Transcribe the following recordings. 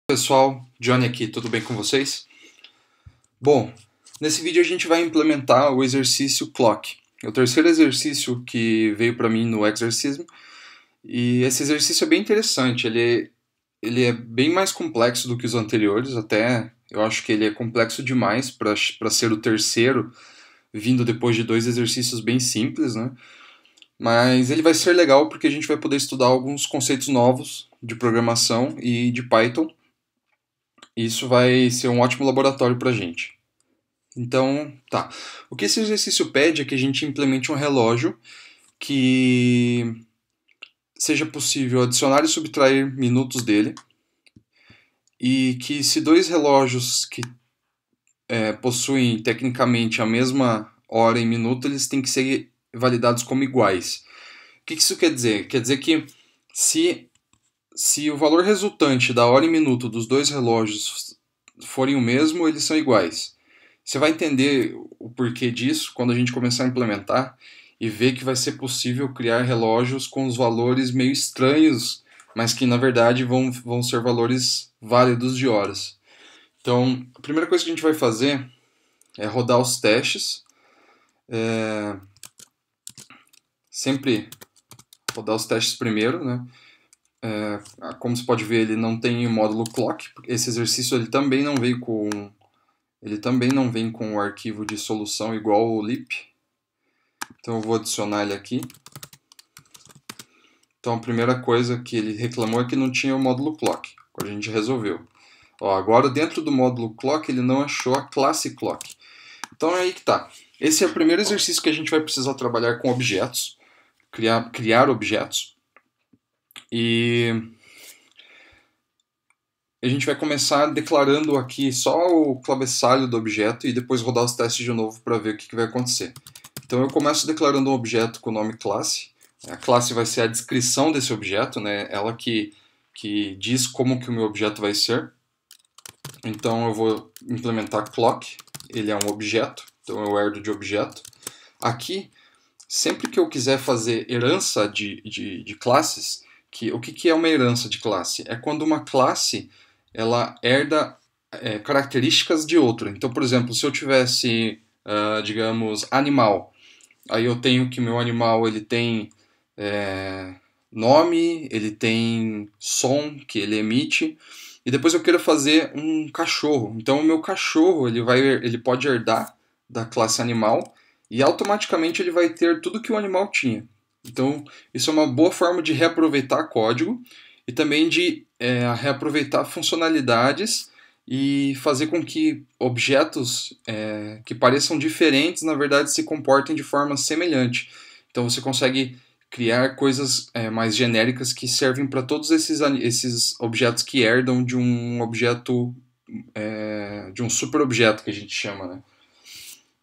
Pessoal, Johnny aqui, tudo bem com vocês? Bom, nesse vídeo a gente vai implementar o exercício Clock. É o terceiro exercício que veio para mim no Exercism, e esse exercício é bem interessante, ele é bem mais complexo do que os anteriores, até eu acho que ele é complexo demais para ser o terceiro, vindo depois de dois exercícios bem simples, né? Mas ele vai ser legal porque a gente vai poder estudar alguns conceitos novos de programação e de Python. Isso vai ser um ótimo laboratório para a gente. Então, tá. O que esse exercício pede é que a gente implemente um relógio que seja possível adicionar e subtrair minutos dele, e que se dois relógios que possuem tecnicamente a mesma hora e minuto, eles têm que ser validados como iguais. O que isso quer dizer? Quer dizer que se o valor resultante da hora e minuto dos dois relógios forem o mesmo, eles são iguais. Você vai entender o porquê disso quando a gente começar a implementar e ver que vai ser possível criar relógios com os valores meio estranhos, mas que na verdade vão ser valores válidos de horas. Então, a primeira coisa que a gente vai fazer é rodar os testes. Sempre rodar os testes primeiro, né? Como você pode ver, ele não tem o módulo clock. Esse exercício ele também não vem com o arquivo de solução igual o lib. Então eu vou adicionar ele aqui. Então a primeira coisa que ele reclamou é que não tinha o módulo clock. Agora a gente resolveu. Agora dentro do módulo clock ele não achou a classe clock. Então é aí que tá. Esse é o primeiro exercício que a gente vai precisar trabalhar com objetos. Criar objetos. E a gente vai começar declarando aqui só o cabeçalho do objeto e depois rodar os testes de novo para ver o que vai acontecer. Então eu começo declarando um objeto com o nome classe. A classe vai ser a descrição desse objeto, né? Ela que diz como que o meu objeto vai ser. Então eu vou implementar clock, ele é um objeto, então eu herdo de objeto. Aqui, sempre que eu quiser fazer herança de classes, o que é uma herança de classe? É quando uma classe ela herda características de outra. Então, por exemplo, se eu tivesse, digamos, animal, aí eu tenho que meu animal ele tem nome, ele tem som que ele emite, e depois eu quero fazer um cachorro. Então o meu cachorro ele pode herdar da classe animal e automaticamente ele vai ter tudo que o animal tinha. Então isso é uma boa forma de reaproveitar código e também de reaproveitar funcionalidades e fazer com que objetos que pareçam diferentes, na verdade, se comportem de forma semelhante. Então você consegue criar coisas mais genéricas que servem para todos esses objetos que herdam de um objeto, de um superobjeto que a gente chama, né?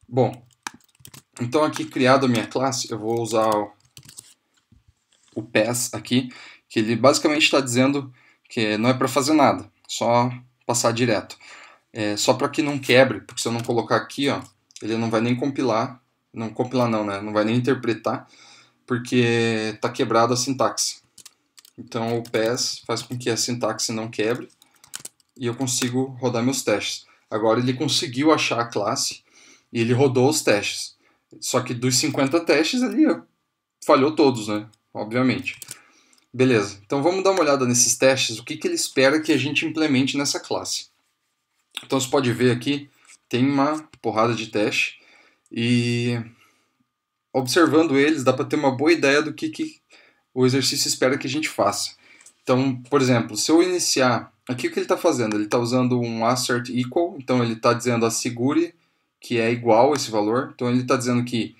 Bom, então aqui criado a minha classe, eu vou usar o pass aqui, que ele basicamente está dizendo que não é para fazer nada, só passar direto. Só para que não quebre, porque se eu não colocar aqui, ó, ele não vai nem compilar, não vai nem interpretar, porque está quebrada a sintaxe. Então o pass faz com que a sintaxe não quebre e eu consigo rodar meus testes. Agora ele conseguiu achar a classe e ele rodou os testes. Só que dos 50 testes ele falhou todos, né? Obviamente. Beleza, então vamos dar uma olhada nesses testes, o que ele espera que a gente implemente nessa classe. Então você pode ver aqui, tem uma porrada de teste e observando eles dá para ter uma boa ideia do que o exercício espera que a gente faça. Então, por exemplo, se eu iniciar... Aqui o que ele está fazendo? Ele está usando um assert equal, então ele está dizendo assegure que é igual esse valor. Então ele está dizendo que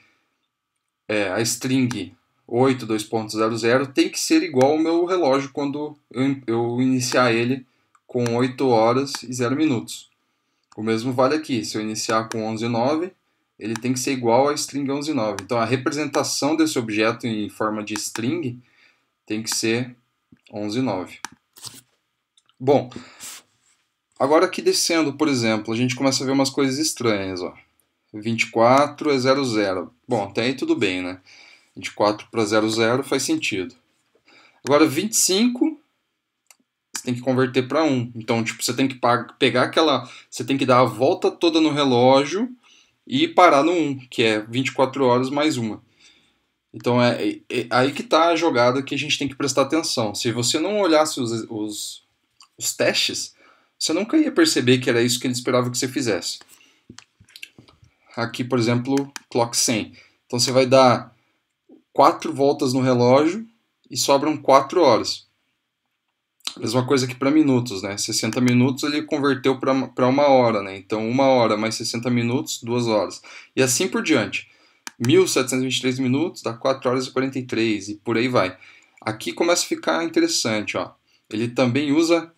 a string 8.2.00 tem que ser igual ao meu relógio quando eu iniciar ele com 8 horas e 0 minutos. O mesmo vale aqui, se eu iniciar com 11.9, ele tem que ser igual a string 11.9. Então a representação desse objeto em forma de string tem que ser 11.9. Bom, agora aqui descendo, por exemplo, a gente começa a ver umas coisas estranhas. 24 é 00. Bom, até aí tudo bem, né? 24 para 00 faz sentido. Agora 25 você tem que converter para 1. Então, tipo, você tem que pegar aquela... Você tem que dar a volta toda no relógio e parar no 1, que é 24 horas mais uma. Então, é aí que está a jogada que a gente tem que prestar atenção. Se você não olhasse os testes, você nunca ia perceber que era isso que ele esperava que você fizesse. Aqui, por exemplo, clock 100. Então, você vai dar 4 voltas no relógio e sobram 4 horas. Mesma coisa que para minutos, né? 60 minutos ele converteu para 1 hora, né? Então 1 hora mais 60 minutos, 2 horas. E assim por diante. 1723 minutos dá 4 horas e 43 e por aí vai. Aqui começa a ficar interessante, ó. Ele também usa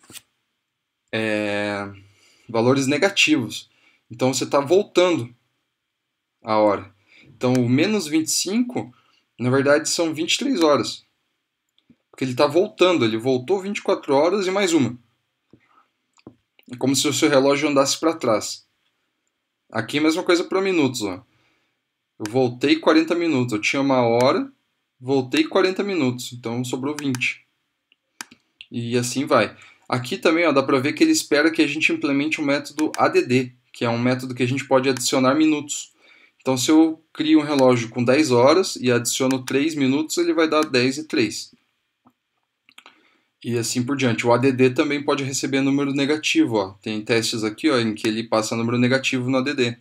valores negativos. Então você está voltando a hora. Então o menos 25, na verdade, são 23 horas. Porque ele está voltando, ele voltou 24 horas e mais uma. É como se o seu relógio andasse para trás. Aqui a mesma coisa para minutos. Ó. Eu voltei 40 minutos, eu tinha 1 hora, voltei 40 minutos, então sobrou 20. E assim vai. Aqui também ó, dá para ver que ele espera que a gente implemente o método ADD, que é um método que a gente pode adicionar minutos. Então se eu crio um relógio com 10 horas e adiciono 3 minutos, ele vai dar 10 e 3. E assim por diante. O ADD também pode receber número negativo. Ó. Tem testes aqui ó, em que ele passa número negativo no ADD.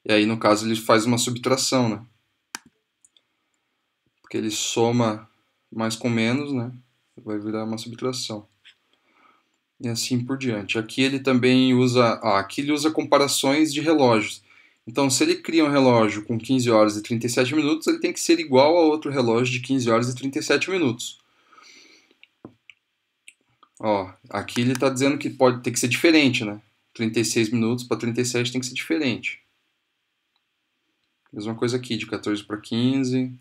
E aí, no caso, ele faz uma subtração, né? Porque ele soma mais com menos, né? Vai virar uma subtração. E assim por diante. Aqui ele também usa... aqui ele usa comparações de relógios. Então, se ele cria um relógio com 15 horas e 37 minutos, ele tem que ser igual a outro relógio de 15 horas e 37 minutos. Ó, aqui ele está dizendo que pode ter que ser diferente, né? 36 minutos para 37 tem que ser diferente. Mesma coisa aqui, de 14 para 15.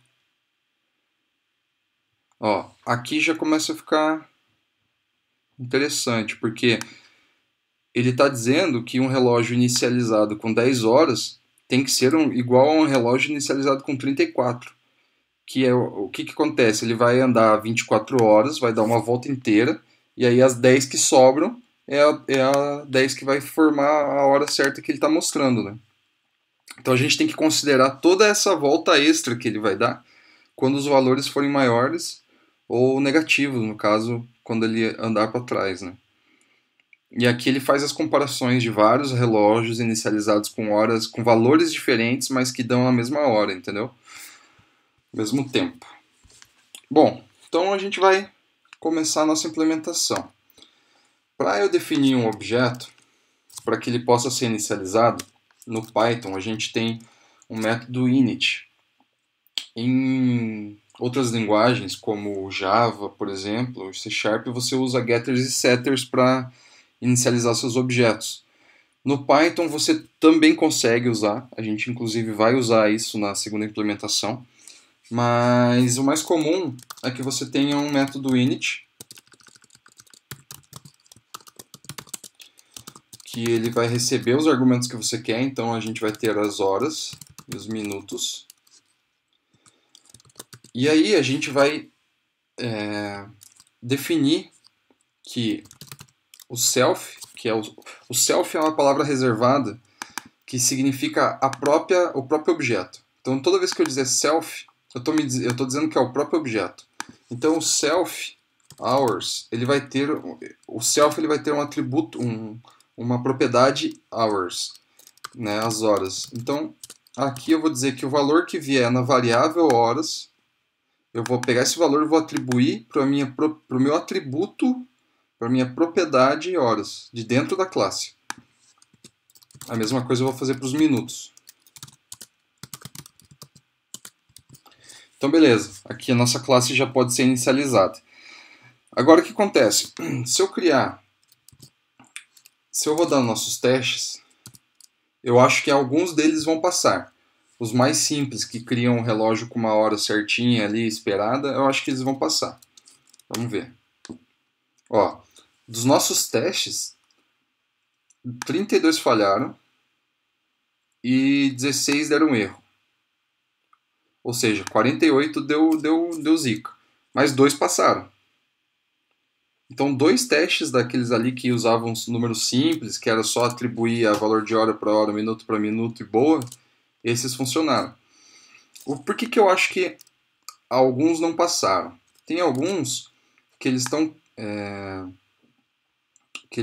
Ó, aqui já começa a ficar interessante, porque ele está dizendo que um relógio inicializado com 10 horas tem que ser igual a um relógio inicializado com 34. Que é o que acontece? Ele vai andar 24 horas, vai dar uma volta inteira, e aí as 10 que sobram é a 10 que vai formar a hora certa que ele está mostrando, né? Então a gente tem que considerar toda essa volta extra que ele vai dar quando os valores forem maiores ou negativos, no caso, quando ele andar para trás, né? E aqui ele faz as comparações de vários relógios inicializados com horas, com valores diferentes, mas que dão a mesma hora, entendeu? Mesmo tempo. Bom, então a gente vai começar a nossa implementação. Para eu definir um objeto, para que ele possa ser inicializado, no Python a gente tem um método init. Em outras linguagens, como Java, por exemplo, C Sharp, você usa getters e setters para inicializar seus objetos. No Python você também consegue usar, a gente inclusive vai usar isso na segunda implementação, mas o mais comum é que você tenha um método init, que ele vai receber os argumentos que você quer, então a gente vai ter as horas e os minutos. E aí a gente vai definir que o self, que é o self é uma palavra reservada que significa o próprio objeto. Então toda vez que eu dizer self, eu estou dizendo que é o próprio objeto. Então o self hours, o self ele vai ter um atributo, uma propriedade hours, né, as horas. Então aqui eu vou dizer que o valor que vier na variável horas, eu vou pegar esse valor e vou atribuir para o meu atributo, para a minha propriedade horas, de dentro da classe. A mesma coisa eu vou fazer para os minutos. Então beleza, aqui a nossa classe já pode ser inicializada. Agora o que acontece? Se eu rodar nossos testes, eu acho que alguns deles vão passar. Os mais simples, que criam um relógio com uma hora certinha ali, esperada, eu acho que eles vão passar. Vamos ver. Ó, dos nossos testes, 32 falharam e 16 deram erro. Ou seja, 48 deu zica. Mas 2 passaram. Então, 2 testes daqueles ali que usavam números simples, que era só atribuir a valor de hora para hora, minuto para minuto e boa, esses funcionaram. Por que que eu acho que alguns não passaram? Tem alguns que eles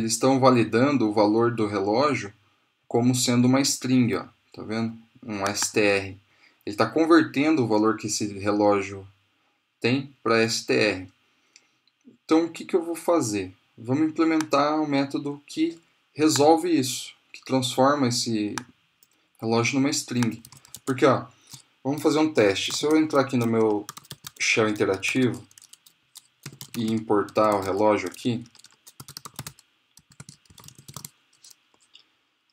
estão validando o valor do relógio como sendo uma string, ó, tá vendo? Um str. Ele está convertendo o valor que esse relógio tem para str. Então, o que que eu vou fazer? Vamos implementar um método que resolve isso, que transforma esse relógio numa string. Porque, ó, vamos fazer um teste. Se eu entrar aqui no meu shell interativo e importar o relógio aqui,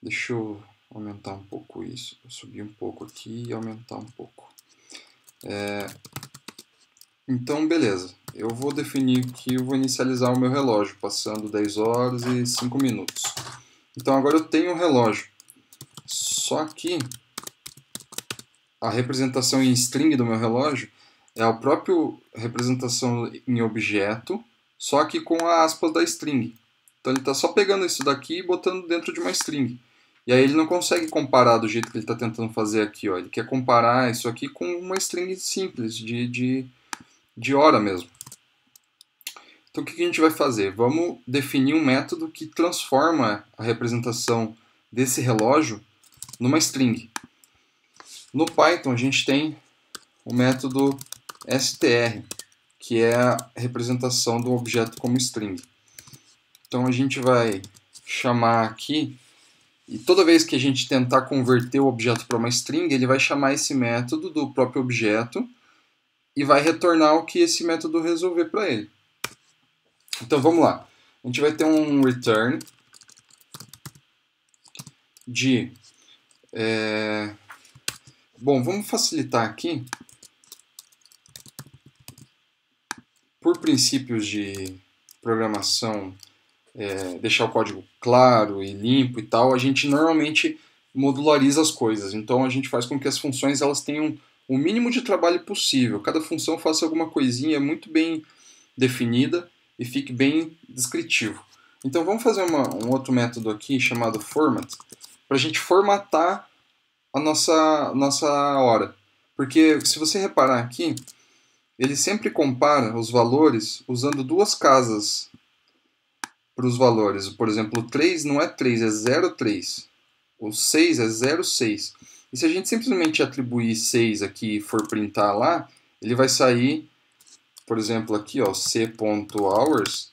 deixa eu aumentar um pouco isso, subir um pouco aqui e aumentar um pouco. Então, beleza. Eu vou definir que eu vou inicializar o meu relógio, passando 10 horas e 5 minutos. Então, agora eu tenho um relógio. Só que a representação em string do meu relógio é a própria representação em objeto, só que com a aspas da string. Então ele está só pegando isso daqui e botando dentro de uma string. E aí ele não consegue comparar do jeito que ele está tentando fazer aqui. Ó. Ele quer comparar isso aqui com uma string simples, de hora mesmo. Então o que a gente vai fazer? Vamos definir um método que transforma a representação desse relógio numa string. No Python a gente tem o método str, que é a representação do objeto como string. Então a gente vai chamar aqui, e toda vez que a gente tentar converter o objeto para uma string, ele vai chamar esse método do próprio objeto e vai retornar o que esse método resolver para ele. Então vamos lá. A gente vai ter um return de... Bom, vamos facilitar aqui. Por princípios de programação, deixar o código claro e limpo e tal, a gente normalmente modulariza as coisas. Então a gente faz com que as funções elas tenham o mínimo de trabalho possível. Cada função faça alguma coisinha muito bem definida e fique bem descritivo. Então vamos fazer um outro método aqui chamado format, para a gente formatar a nossa hora. Porque se você reparar aqui, ele sempre compara os valores usando duas casas para os valores. Por exemplo, o 3 não é 3, é 0,3. O 6 é 0,6. E se a gente simplesmente atribuir 6 aqui e for printar lá, ele vai sair, por exemplo, aqui, ó, c.hours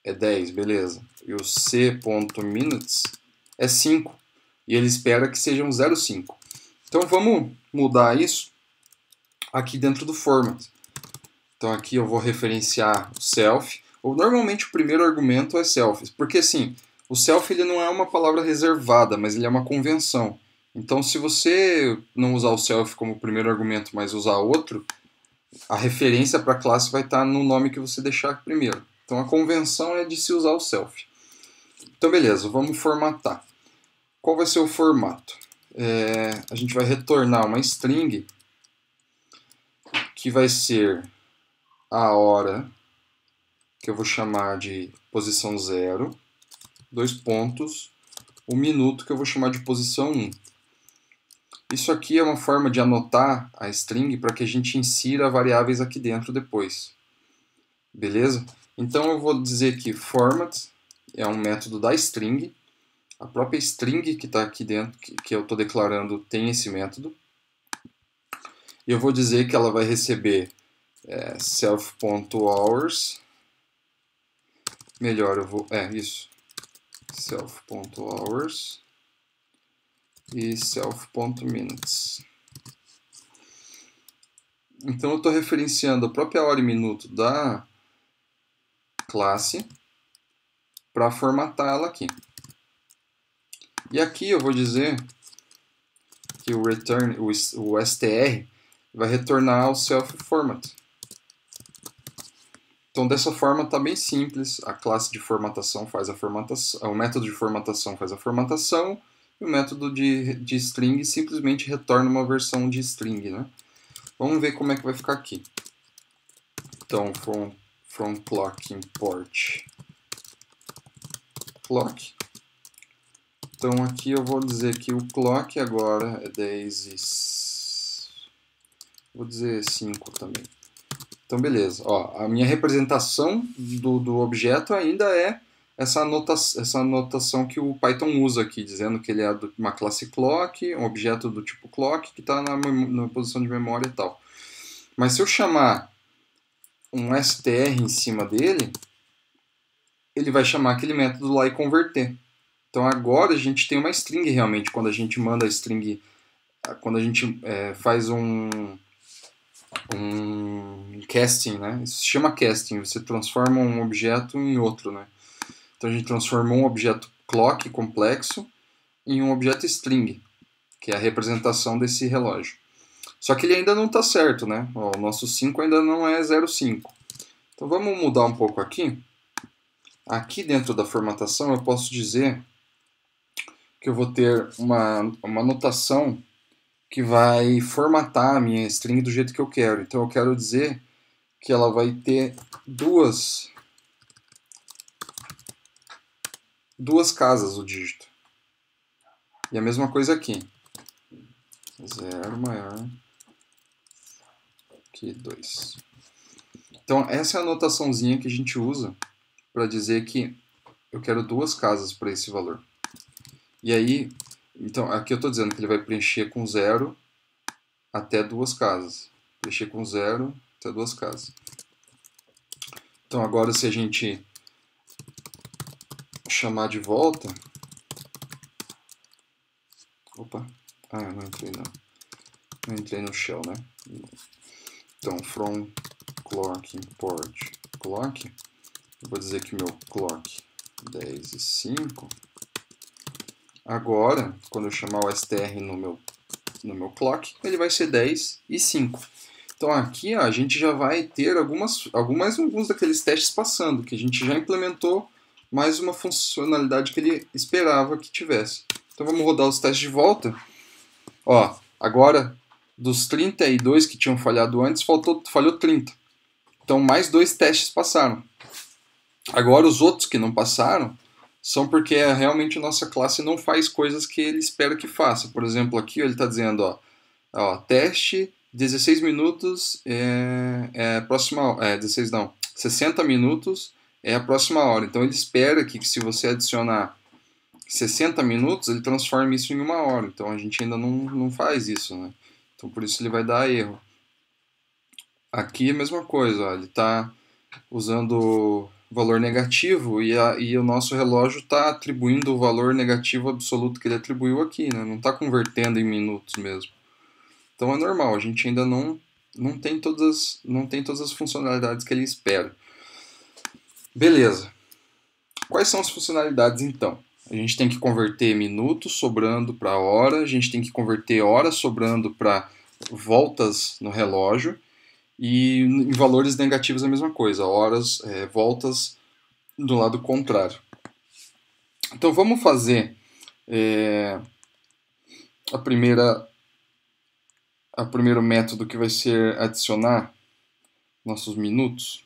é 10, beleza. E o c.minutes é 5. E ele espera que sejam 0,5. Então vamos mudar isso aqui dentro do format. Então aqui eu vou referenciar o self. Ou normalmente o primeiro argumento é self, porque assim, o self ele não é uma palavra reservada, mas ele é uma convenção. Então se você não usar o self como primeiro argumento, mas usar outro, a referência para a classe vai estar no nome que você deixar primeiro. Então a convenção é de se usar o self. Então beleza, vamos formatar. Qual vai ser o formato? A gente vai retornar uma string que vai ser a hora, que eu vou chamar de posição 0, 2 pontos, o minuto, que eu vou chamar de posição 1. Isso aqui é uma forma de anotar a string para que a gente insira variáveis aqui dentro depois. Beleza? Então eu vou dizer que format é um método da string. A própria string que está aqui dentro, que eu estou declarando, tem esse método. E eu vou dizer que ela vai receber self.hours. Melhor, eu vou... isso. self.hours e self.minutes. Então eu estou referenciando a própria hora e minuto da classe para formatar ela aqui. E aqui eu vou dizer que o return, o str, vai retornar o self-format. Então dessa forma está bem simples. A classe de formatação faz a formatação, o método de formatação faz a formatação e o método de string simplesmente retorna uma versão de string, né? Vamos ver como é que vai ficar aqui. Então, from clock import clock. Então aqui eu vou dizer que o clock agora é 10 e... vou dizer 5 também. Então beleza, ó, a minha representação do objeto ainda é essa anotação que o Python usa aqui, dizendo que ele é de uma classe clock, um objeto do tipo clock, que está na posição de memória e tal. Mas se eu chamar um str em cima dele, ele vai chamar aquele método lá e converter. Então agora a gente tem uma string realmente, quando a gente manda a string, quando a gente faz um casting, né? Isso se chama casting, você transforma um objeto em outro, né? Então a gente transformou um objeto clock complexo em um objeto string, que é a representação desse relógio. Só que ele ainda não está certo, né? Ó, o nosso 5 ainda não é 0,5. Então vamos mudar um pouco aqui. Aqui dentro da formatação eu posso dizer que eu vou ter uma notação que vai formatar a minha string do jeito que eu quero. Então eu quero dizer que ela vai ter duas casas o dígito. E a mesma coisa aqui. 0 maior que 2. Então essa é a notaçãozinha que a gente usa para dizer que eu quero duas casas para esse valor. E aí, então aqui eu estou dizendo que ele vai preencher com 0 até duas casas. Preencher com 0 até duas casas. Então agora se a gente chamar de volta... Opa, não entrei não. Não entrei no shell, né? Então, from clock import clock, eu vou dizer que o meu clock 10 e 5. Agora, quando eu chamar o str no meu clock, ele vai ser 10 e 5. Então aqui ó, a gente já vai ter alguns daqueles testes passando, que a gente já implementou mais uma funcionalidade que ele esperava que tivesse. Então vamos rodar os testes de volta. Ó, agora dos 32 que tinham falhado antes, falhou 30. Então mais 2 testes passaram. Agora os outros que não passaram são porque realmente a nossa classe não faz coisas que ele espera que faça. Por exemplo, aqui ele está dizendo, ó, teste 16 minutos próxima, 16 não, 60 minutos é a próxima hora. Então ele espera que se você adicionar 60 minutos, ele transforme isso em 1 hora. Então a gente ainda não faz isso, né? Então por isso ele vai dar erro. Aqui é a mesma coisa, ó, ele está usando valor negativo e o nosso relógio está atribuindo o valor negativo absoluto que ele atribuiu aqui, né? Não está convertendo em minutos mesmo. Então é normal, a gente ainda não tem todas as funcionalidades que ele espera. Beleza. Quais são as funcionalidades então? A gente tem que converter minutos sobrando para hora, a gente tem que converter horas sobrando para voltas no relógio, e em valores negativos a mesma coisa, horas, voltas do lado contrário. Então vamos fazer o primeiro método, que vai ser adicionar nossos minutos.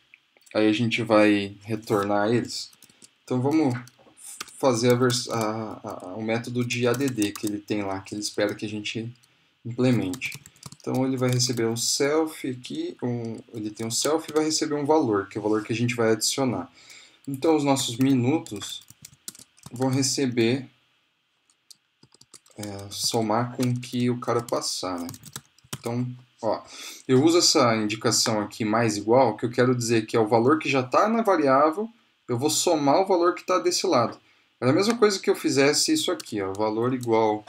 Aí a gente vai retornar eles. Então vamos fazer o método de add que ele tem lá, que ele espera que a gente implemente. Então ele vai receber um self aqui, ele tem um self e vai receber um valor, que é o valor que a gente vai adicionar. Então os nossos minutos vão receber, somar com o que o cara passar, né? Então, ó, eu uso essa indicação aqui mais igual, que eu quero dizer que é o valor que já está na variável, eu vou somar o valor que está desse lado. É a mesma coisa que eu fizesse isso aqui, ó, valor igual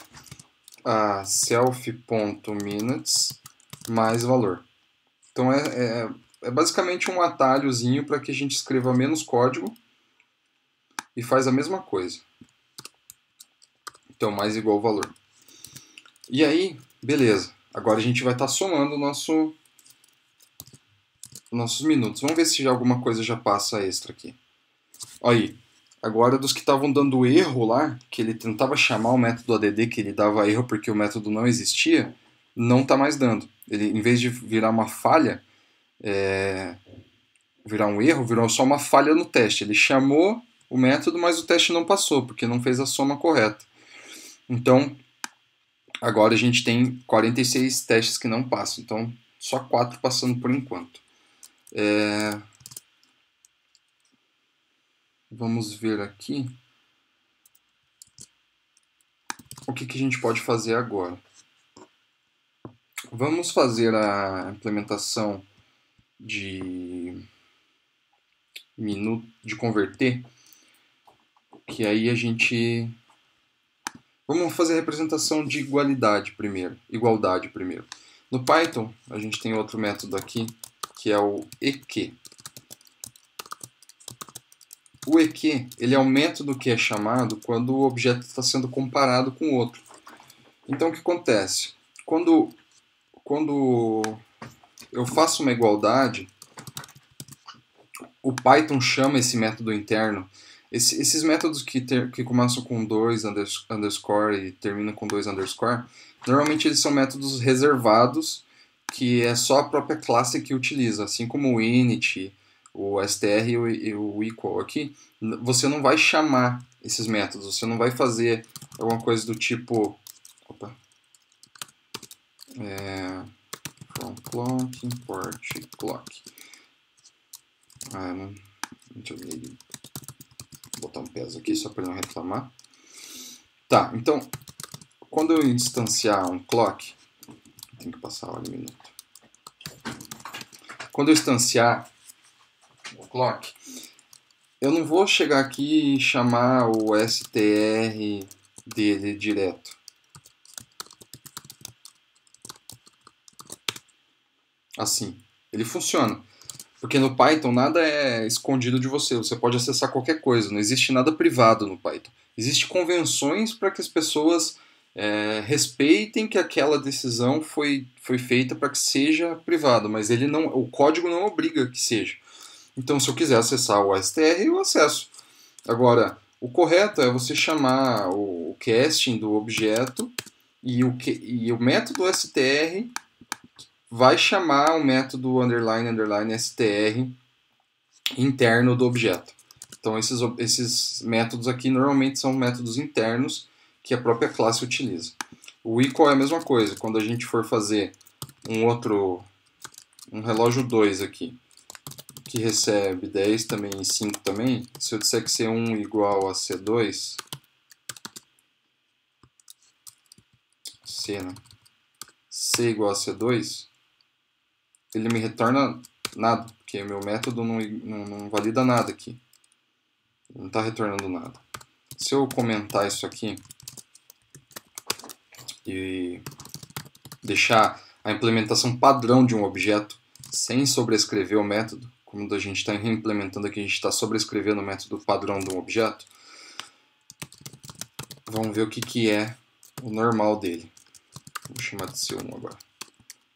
a self.minutes mais valor. Então é basicamente um atalhozinho para que a gente escreva menos código e faz a mesma coisa. Então mais igual o valor. E aí, beleza. Agora a gente vai estar somando nossos minutos. Vamos ver se alguma coisa já passa extra aqui. Aí, agora dos que estavam dando erro lá, que ele tentava chamar o método add, que ele dava erro porque o método não existia, não está mais dando. Ele, em vez de virar uma falha, virar um erro, virou só uma falha no teste. Ele chamou o método, mas o teste não passou, porque não fez a soma correta. Então, agora a gente tem 46 testes que não passam. Então, só 4 passando por enquanto. Vamos ver aqui o que a gente pode fazer agora. Vamos fazer a implementação de minuto de converter, que aí a gente vamos fazer a representação de igualdade primeiro. No Python, a gente tem outro método aqui, que é o eq. O eq, ele é um método que é chamado quando o objeto está sendo comparado com outro. Então, o que acontece? Quando eu faço uma igualdade, o Python chama esse método interno. Esses métodos que começam com 2 underscore e terminam com 2 underscore, normalmente eles são métodos reservados, que é só a própria classe que utiliza, assim como o init, o str e o equal aqui. Você não vai chamar esses métodos, você não vai fazer alguma coisa do tipo from clock, import clock. Não joguei. Vou botar um peso aqui só para não reclamar. Tá, então, quando eu instanciar um clock, tem que passar a hora e minuto. Quando eu instanciar o clock, eu não vou chegar aqui e chamar o str dele direto. Assim, ele funciona. Porque no Python nada é escondido de você, você pode acessar qualquer coisa, não existe nada privado no Python. Existem convenções para que as pessoas respeitem que aquela decisão foi feita para que seja privado, mas ele não, o código não obriga que seja. Então, se eu quiser acessar o str, eu acesso. Agora, o correto é você chamar o casting do objeto e o método str vai chamar o método underline underline str interno do objeto. Então esses métodos aqui normalmente são métodos internos que a própria classe utiliza. O equal é a mesma coisa. Quando a gente for fazer um relógio 2 aqui, que recebe 10 também e 5 também, se eu disser que C1 igual a C2, C, né? C igual a C2, ele me retorna nada, porque meu método não valida nada aqui. Não está retornando nada. Se eu comentar isso aqui e deixar a implementação padrão de um objeto sem sobrescrever o método, como a gente está reimplementando aqui, a gente está sobrescrevendo o método padrão de um objeto, vamos ver o que é o normal dele. Vou chamar de C1 agora.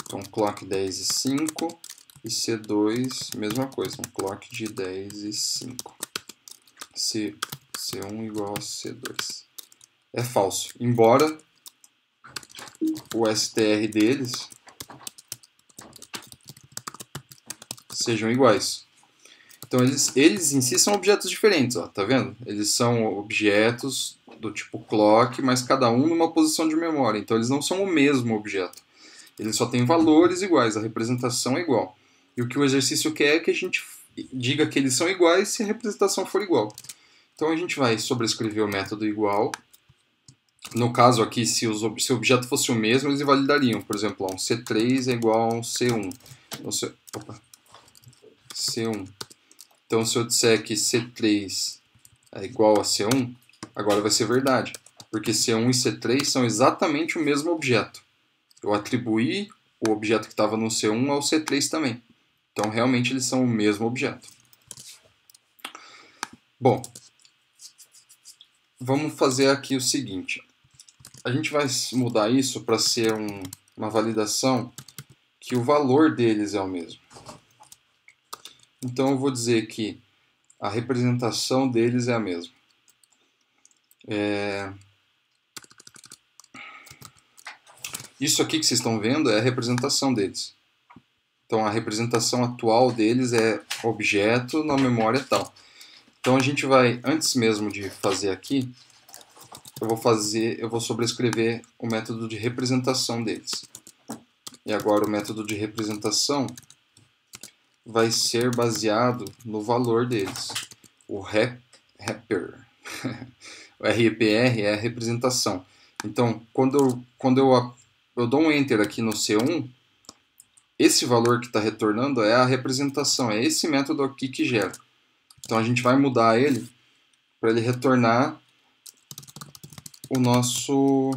Então, clock 10 e 5 e C2, mesma coisa, um clock de 10 e 5. C1 igual a C2. É falso, embora o str deles sejam iguais. Então eles em si são objetos diferentes, ó, tá vendo? Eles são objetos do tipo clock, mas cada um numa posição de memória. Então eles não são o mesmo objeto. Eles só têm valores iguais, a representação é igual. E o que o exercício quer é que a gente diga que eles são iguais se a representação for igual. Então a gente vai sobrescrever o método igual. No caso aqui, se o objeto fosse o mesmo, eles invalidariam. Por exemplo, um C3 é igual a um C1. Então, C1. Então, se eu disser que C3 é igual a C1, agora vai ser verdade. Porque C1 e C3 são exatamente o mesmo objeto. Eu atribuí o objeto que estava no C1 ao C3 também. Então, realmente, eles são o mesmo objeto. Bom, vamos fazer aqui o seguinte. A gente vai mudar isso para ser uma validação que o valor deles é o mesmo. Então, eu vou dizer que a representação deles é a mesma. Isso aqui que vocês estão vendo é a representação deles. Então a representação atual deles é objeto na memória tal. Então a gente vai, antes mesmo de fazer aqui, eu vou sobrescrever o método de representação deles. E agora o método de representação vai ser baseado no valor deles. O wrapper. O REPR é a representação. Então, quando eu dou um Enter aqui no C1, esse valor que está retornando é a representação, é esse método aqui que gera. Então a gente vai mudar ele para ele retornar o nosso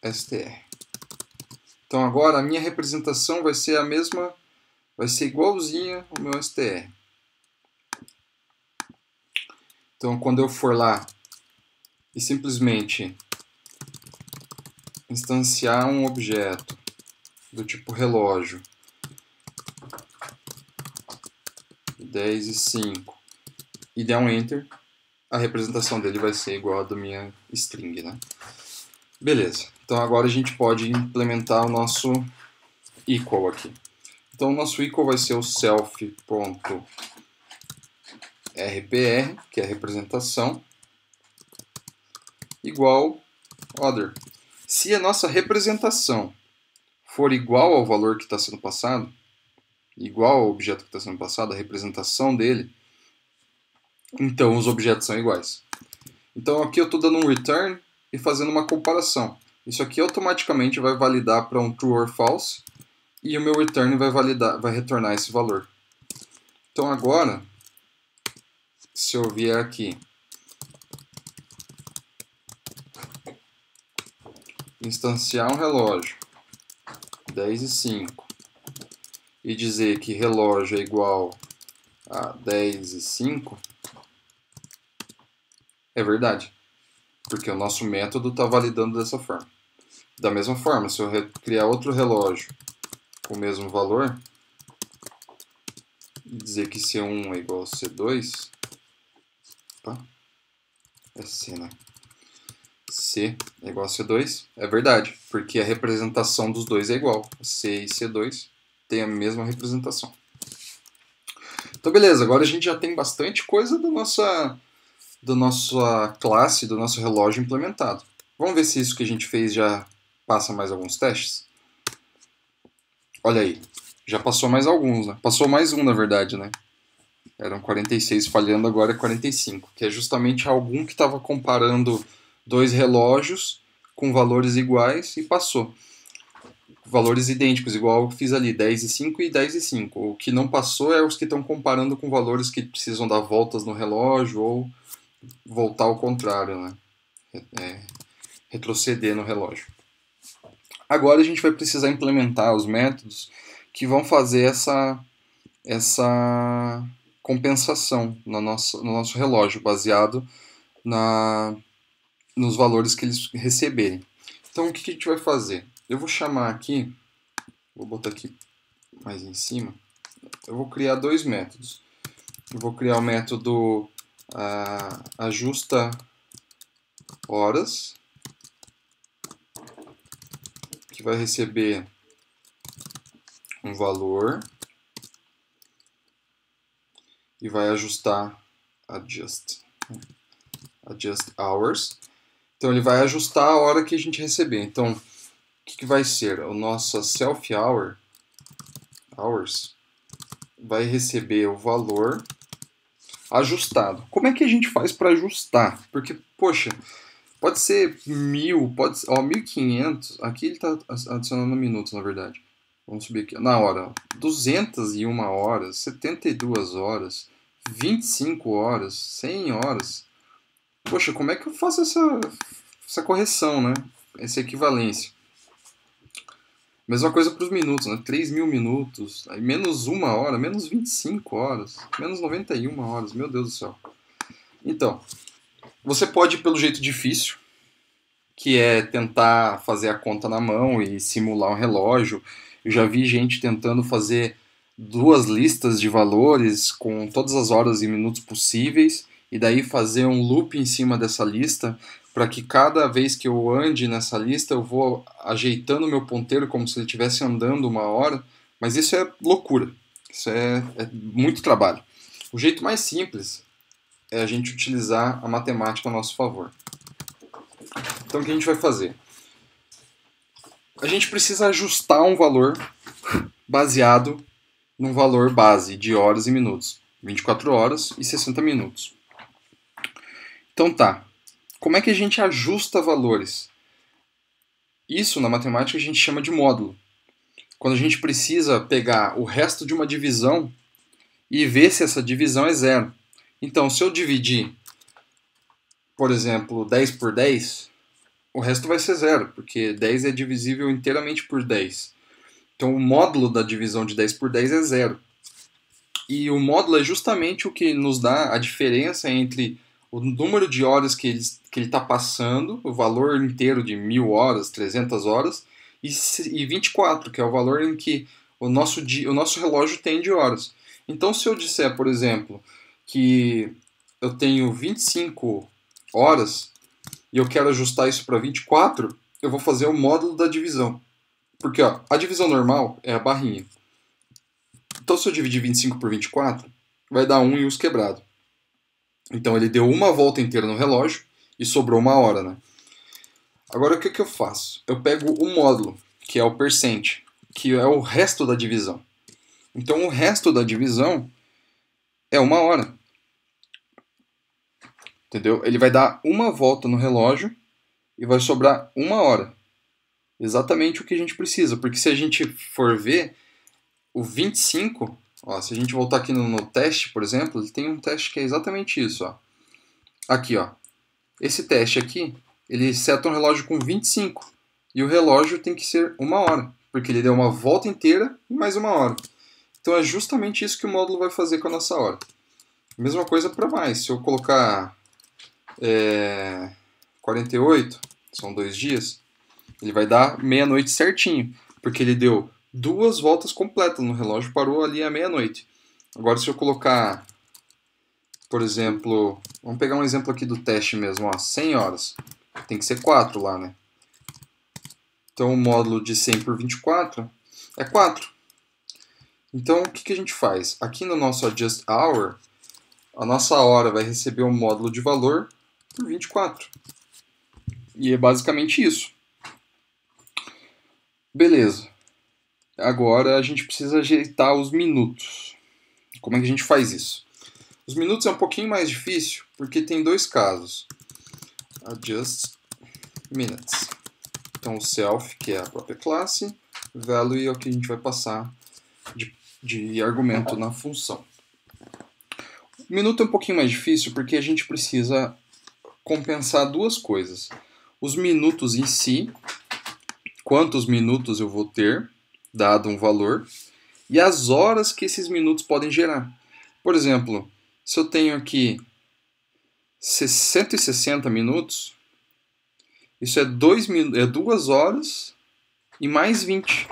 str. Então agora a minha representação vai ser a mesma, vai ser igualzinha ao meu str. Então quando eu for lá e simplesmente instanciar um objeto do tipo relógio 10 e 5 e der um Enter, a representação dele vai ser igual a da minha string, né? Beleza, então agora a gente pode implementar o nosso equal aqui. Então o nosso equal vai ser o self.rpr, que é a representação, igual other. Se a nossa representação for igual ao valor que está sendo passado, igual ao objeto que está sendo passado, a representação dele, então os objetos são iguais. Então aqui eu estou dando um return e fazendo uma comparação. Isso aqui automaticamente vai validar para um true or false e o meu return vai retornar esse valor. Então agora, se eu vier aqui, instanciar um relógio 10 e 5 e dizer que relógio é igual a 10 e 5, é verdade, porque o nosso método está validando dessa forma. Da mesma forma, se eu criar outro relógio com o mesmo valor e dizer que C1 é igual a C2, opa, é C, né? C é igual a C2, é verdade, porque a representação dos dois é igual. C e C2 têm a mesma representação. Então beleza, agora a gente já tem bastante coisa da nossa classe, do nosso relógio implementado. Vamos ver se isso que a gente fez já passa mais alguns testes? Olha aí, já passou mais alguns, né? Passou mais um, na verdade, né? Eram 46 falhando, agora é 45, que é justamente algum que estava comparando dois relógios com valores iguais e passou. Valores idênticos, igual eu fiz ali, 10 e 5 e 10 e 5. O que não passou é os que estão comparando com valores que precisam dar voltas no relógio ou voltar ao contrário, né? Retroceder no relógio. Agora a gente vai precisar implementar os métodos que vão fazer essa compensação no nosso relógio, baseado nos valores que eles receberem. Então o que a gente vai fazer? Eu vou chamar aqui, vou botar aqui mais em cima, eu vou criar dois métodos. Eu vou criar o método ajusta horas, que vai receber um valor e vai ajustar adjust hours. Então ele vai ajustar a hora que a gente receber. Então o que vai ser? O nosso self hours vai receber o valor ajustado. Como é que a gente faz para ajustar? Porque, poxa, pode ser 1000, pode ser, 1500, aqui ele está adicionando minutos, na verdade. Vamos subir aqui, na hora, 201 horas, 72 horas, 25 horas, 100 horas. Poxa, como é que eu faço essa correção, né? Essa equivalência. Mesma coisa para os minutos, né? 3.000 minutos, aí menos 1 hora, menos 25 horas, menos 91 horas, meu Deus do céu. Então, você pode ir pelo jeito difícil, que é tentar fazer a conta na mão e simular um relógio. Eu já vi gente tentando fazer 2 listas de valores com todas as horas e minutos possíveis e daí fazer um loop em cima dessa lista, para que cada vez que eu ande nessa lista eu vou ajeitando o meu ponteiro como se ele estivesse andando uma hora, mas isso é loucura, isso é muito trabalho. O jeito mais simples é a gente utilizar a matemática a nosso favor. Então o que a gente vai fazer? A gente precisa ajustar um valor baseado num valor base de horas e minutos. 24 horas e 60 minutos. Então tá. Como é que a gente ajusta valores? Isso na matemática a gente chama de módulo. Quando a gente precisa pegar o resto de uma divisão e ver se essa divisão é zero. Então, se eu dividir, por exemplo, 10 por 10, o resto vai ser zero, porque 10 é divisível inteiramente por 10. Então, o módulo da divisão de 10 por 10 é zero. E o módulo é justamente o que nos dá a diferença entre o número de horas que ele está passando, o valor inteiro de 1000 horas, 300 horas, e 24, que é o valor em que o nosso relógio tem de horas. Então, se eu disser, por exemplo, que eu tenho 25 horas e eu quero ajustar isso para 24, eu vou fazer o módulo da divisão. Porque ó, a divisão normal é a barrinha. Então, se eu dividir 25 por 24, vai dar 1 e os quebrado. Então, ele deu uma volta inteira no relógio e sobrou uma hora, né? Agora, o que eu faço? Eu pego o módulo, que é o percent, que é o resto da divisão. Então, o resto da divisão é uma hora. Entendeu? Ele vai dar uma volta no relógio e vai sobrar uma hora. Exatamente o que a gente precisa. Porque se a gente for ver, o 25, ó, se a gente voltar aqui no teste, por exemplo, ele tem um teste que é exatamente isso. Ó. Aqui, ó. Esse teste aqui, ele seta um relógio com 25. E o relógio tem que ser uma hora. Porque ele deu uma volta inteira e mais uma hora. Então é justamente isso que o módulo vai fazer com a nossa hora. Mesma coisa para mais. Se eu colocar 48, são 2 dias, ele vai dar meia-noite certinho. Porque ele deu 2 voltas completas no relógio, parou ali à meia-noite. Agora se eu colocar, por exemplo, vamos pegar um exemplo aqui do teste mesmo, ó, 100 horas. Tem que ser 4 lá, né? Então o módulo de 100 por 24 é 4. Então, o que a gente faz? Aqui no nosso Adjust Hour, a nossa hora vai receber um módulo de valor por 24. E é basicamente isso. Beleza. Agora a gente precisa ajeitar os minutos. Como é que a gente faz isso? Os minutos é um pouquinho mais difícil, porque tem 2 casos. Adjust Minutes. Então, o self, que é a própria classe, value é o que a gente vai passar de argumento na função. O minuto é um pouquinho mais difícil porque a gente precisa compensar 2 coisas. Os minutos em si, quantos minutos eu vou ter, dado um valor, e as horas que esses minutos podem gerar. Por exemplo, se eu tenho aqui 160 minutos, isso é 2 horas e mais 20.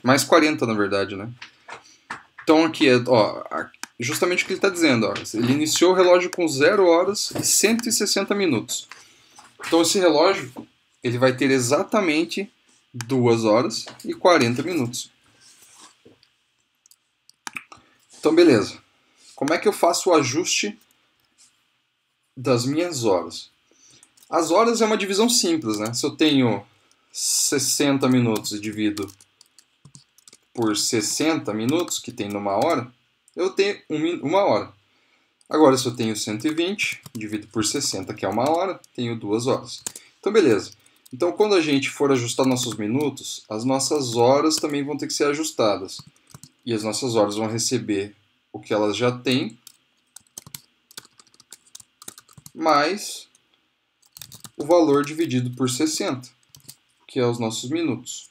Mais 40, na verdade, né? Então aqui é justamente o que ele está dizendo. Ó. Ele iniciou o relógio com 0 horas e 160 minutos. Então esse relógio ele vai ter exatamente 2 horas e 40 minutos. Então beleza. Como é que eu faço o ajuste das minhas horas? As horas é uma divisão simples, né? Se eu tenho 60 minutos e divido por 60 minutos, que tem numa hora, eu tenho uma hora. Agora, se eu tenho 120, divido por 60, que é uma hora, tenho 2 horas. Então, beleza. Então, quando a gente for ajustar nossos minutos, as nossas horas também vão ter que ser ajustadas. E as nossas horas vão receber o que elas já têm, mais o valor dividido por 60, que é os nossos minutos.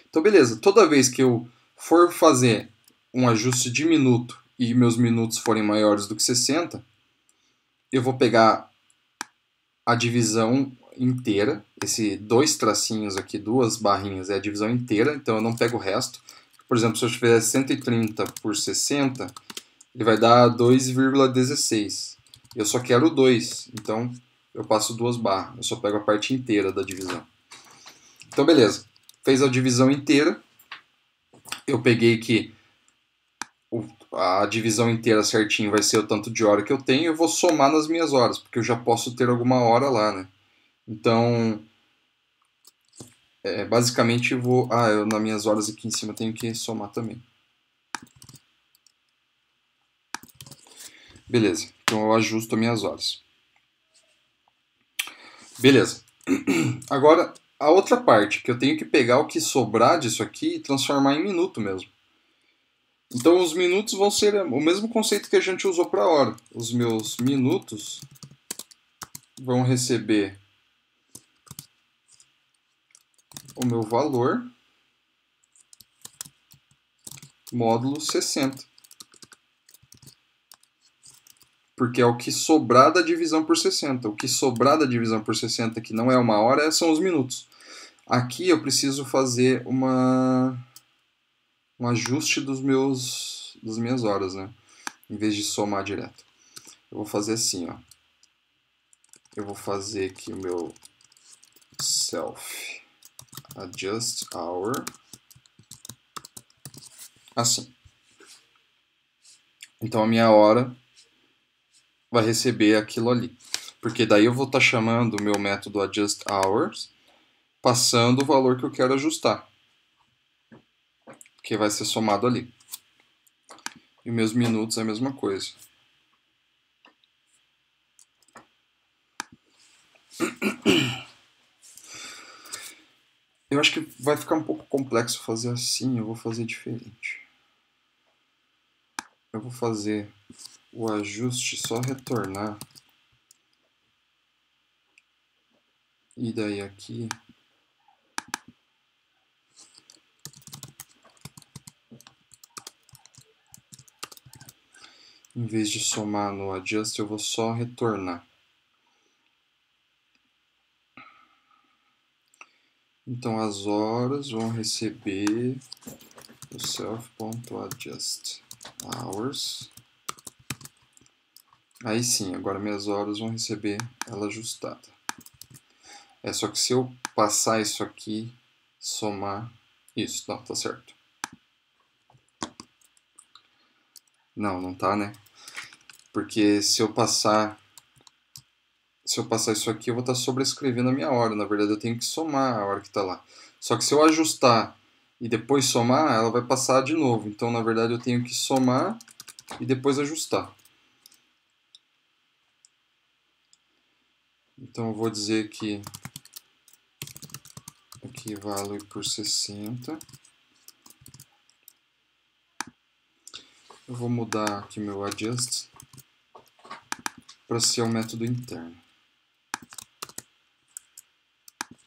Então, beleza. Toda vez que eu for fazer um ajuste de minuto e meus minutos forem maiores do que 60, eu vou pegar a divisão inteira. Esse 2 tracinhos aqui, 2 barrinhas, é a divisão inteira, então eu não pego o resto. Por exemplo, se eu tiver 130 por 60, ele vai dar 2,16. Eu só quero 2, então eu passo duas barras. Eu só pego a parte inteira da divisão. Então, beleza. Fez a divisão inteira. Eu peguei que a divisão inteira certinho vai ser o tanto de hora que eu tenho. Eu vou somar nas minhas horas, porque eu já posso ter alguma hora lá, né? Então, basicamente eu vou... eu nas minhas horas aqui em cima tenho que somar também. Beleza. Então eu ajusto as minhas horas. Beleza. Agora, a outra parte, que eu tenho que pegar o que sobrar disso aqui e transformar em minuto mesmo. Então os minutos vão ser o mesmo conceito que a gente usou para a hora. Os meus minutos vão receber o meu valor módulo 60. Porque é o que sobrar da divisão por 60. O que sobrar da divisão por 60, que não é uma hora, são os minutos. Aqui eu preciso fazer um ajuste das minhas horas, né? Em vez de somar direto. Eu vou fazer assim, ó. Eu vou fazer aqui o meu self adjust hour. Assim. Então a minha hora vai receber aquilo ali. Porque daí eu vou estar chamando o meu método adjust hours, passando o valor que eu quero ajustar, que vai ser somado ali. E meus minutos é a mesma coisa. Eu acho que vai ficar um pouco complexo fazer assim, eu vou fazer diferente. Eu vou fazer o ajuste só retornar. E daí aqui em vez de somar no adjust, eu vou só retornar. Então as horas vão receber o self.adjust hours. Aí sim, agora minhas horas vão receber ela ajustada. Só que se eu passar isso aqui, somar isso, não, tá certo. Não tá, né? Porque se eu passar isso aqui, eu vou estar sobrescrevendo a minha hora. Na verdade, eu tenho que somar a hora que está lá. Só que se eu ajustar e depois somar, ela vai passar de novo. Então, na verdade, eu tenho que somar e depois ajustar. Então, eu vou dizer que aqui value por 60. Eu vou mudar aqui meu adjust para ser um método interno.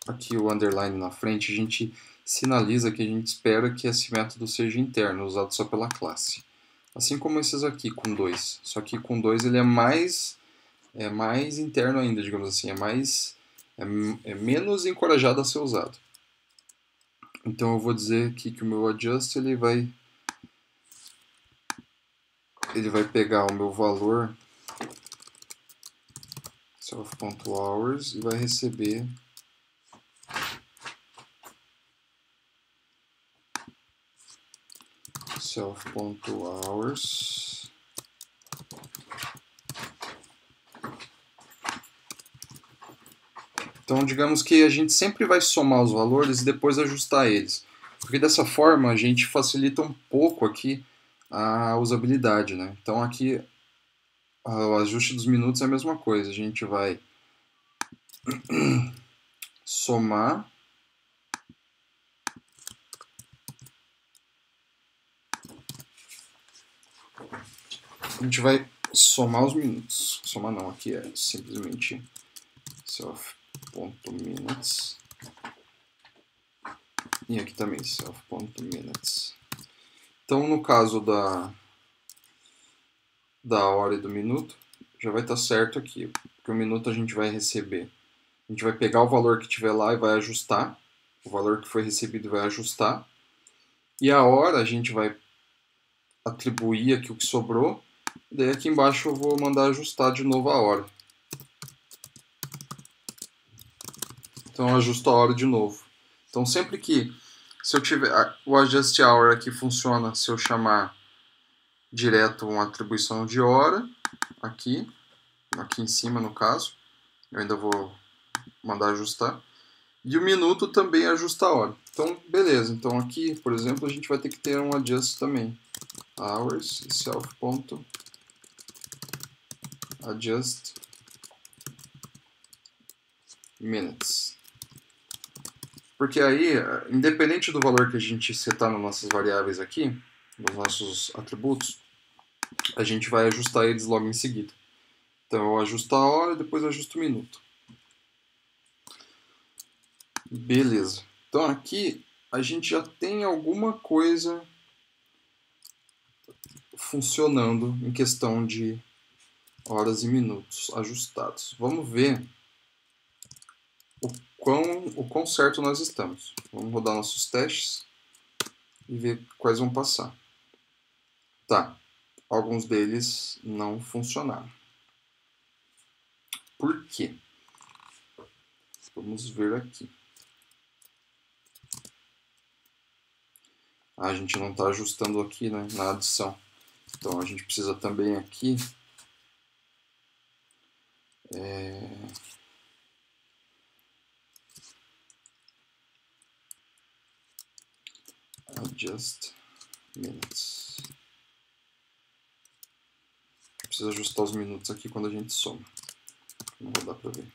Aqui o underline na frente, a gente sinaliza que a gente espera que esse método seja interno, usado só pela classe. Assim como esses aqui com 2. Só que com 2 ele é mais interno ainda, digamos assim, é menos encorajado a ser usado. Então eu vou dizer aqui que o meu adjust ele vai pegar o meu valor self.hours e vai receber self.hours Então, digamos que a gente sempre vai somar os valores e depois ajustar eles. Porque dessa forma a gente facilita um pouco aqui a usabilidade, né? Então aqui o ajuste dos minutos é a mesma coisa. A gente vai somar os minutos. Somar não, aqui é simplesmente self.minutes. E aqui também self.minutes. Então no caso da hora e do minuto, já vai estar certo aqui. Porque o minuto a gente vai receber. A gente vai pegar o valor que tiver lá e vai ajustar. O valor que foi recebido vai ajustar. E a hora a gente vai atribuir aqui o que sobrou Daí aqui embaixo eu vou mandar ajustar de novo a hora. Então eu ajusto a hora de novo. Então sempre que, se eu tiver, o adjust hour aqui funciona se eu chamar direto uma atribuição de hora, aqui em cima no caso, eu ainda vou mandar ajustar. E o minuto também ajusta a hora. Então, beleza. Então aqui, por exemplo, a gente vai ter que ter um adjust também. Hours, self.adjust minutes. Porque aí, independente do valor que a gente setar nas nossas variáveis aqui, nos nossos atributos, a gente vai ajustar eles logo em seguida. Então eu ajusto a hora e depois eu ajusto o minuto. Beleza. Então aqui a gente já tem alguma coisa funcionando em questão de horas e minutos ajustados. Vamos ver o quão certo nós estamos. Vamos rodar nossos testes e ver quais vão passar. Tá, alguns deles não funcionaram. Por quê? Vamos ver aqui. A gente não está ajustando aqui, né, na adição. Então a gente precisa também aqui adjust minutes. Precisa ajustar os minutos aqui quando a gente soma. Não vai dar para ver.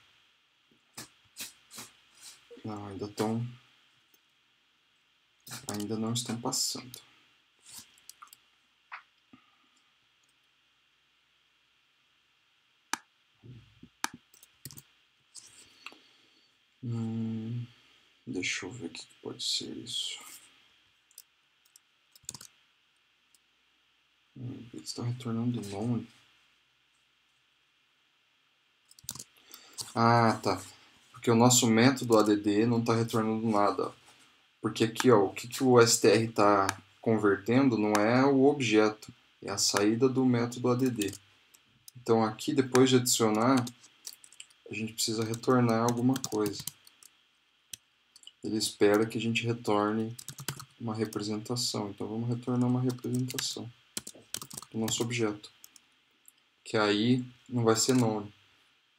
Não, ainda não estão passando. Deixa eu ver o que pode ser isso. Está retornando nome. Ah, tá. Porque o nosso método add não está retornando nada. Porque aqui, ó, o que o str está convertendo não é o objeto, é a saída do método add. Então aqui, depois de adicionar, a gente precisa retornar alguma coisa. Ele espera que a gente retorne uma representação. Então vamos retornar uma representação do nosso objeto. Que aí não vai ser none.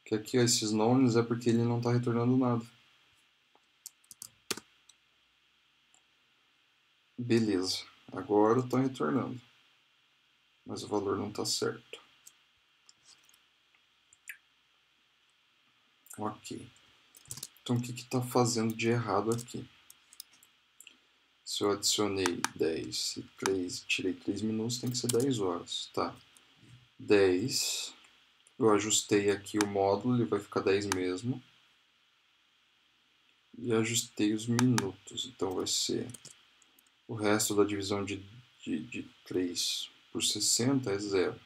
Que aqui, ó, esses nones é porque ele não está retornando nada. Beleza. Agora está retornando. Mas o valor não está certo. Ok. Então o que está fazendo de errado aqui? Se eu adicionei 10 e 3, tirei 3 minutos, tem que ser 10 horas. Tá. 10. Eu ajustei aqui o módulo, ele vai ficar 10 mesmo. E ajustei os minutos. Então vai ser o resto da divisão de 3 por 60 é 0.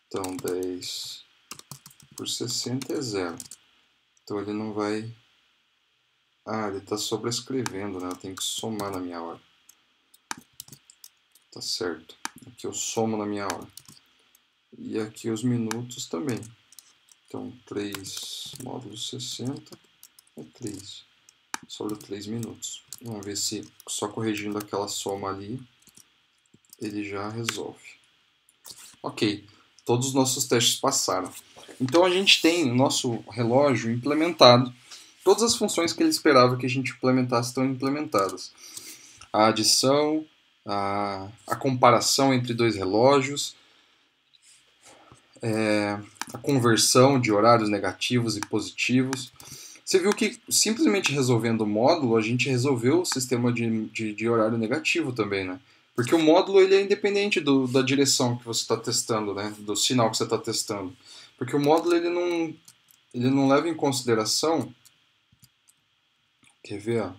Então 10 por 60 é 0. Então ele não vai... Ah, ele está sobrescrevendo, né? Eu tenho que somar na minha hora. Tá certo. Aqui eu somo na minha hora. E aqui os minutos também. Então 3 módulo 60 é 3. Sobra 3 minutos. Vamos ver se só corrigindo aquela soma ali, ele já resolve. Ok, todos os nossos testes passaram. Então a gente tem o nosso relógio implementado. Todas as funções que ele esperava que a gente implementasse estão implementadas. A adição, a comparação entre dois relógios, a conversão de horários negativos e positivos. Você viu que simplesmente resolvendo o módulo, a gente resolveu o sistema de horário negativo também, né? Porque o módulo ele é independente da direção que você está testando, né? Do sinal que você está testando. Porque o módulo ele não leva em consideração... Quer ver? Ó?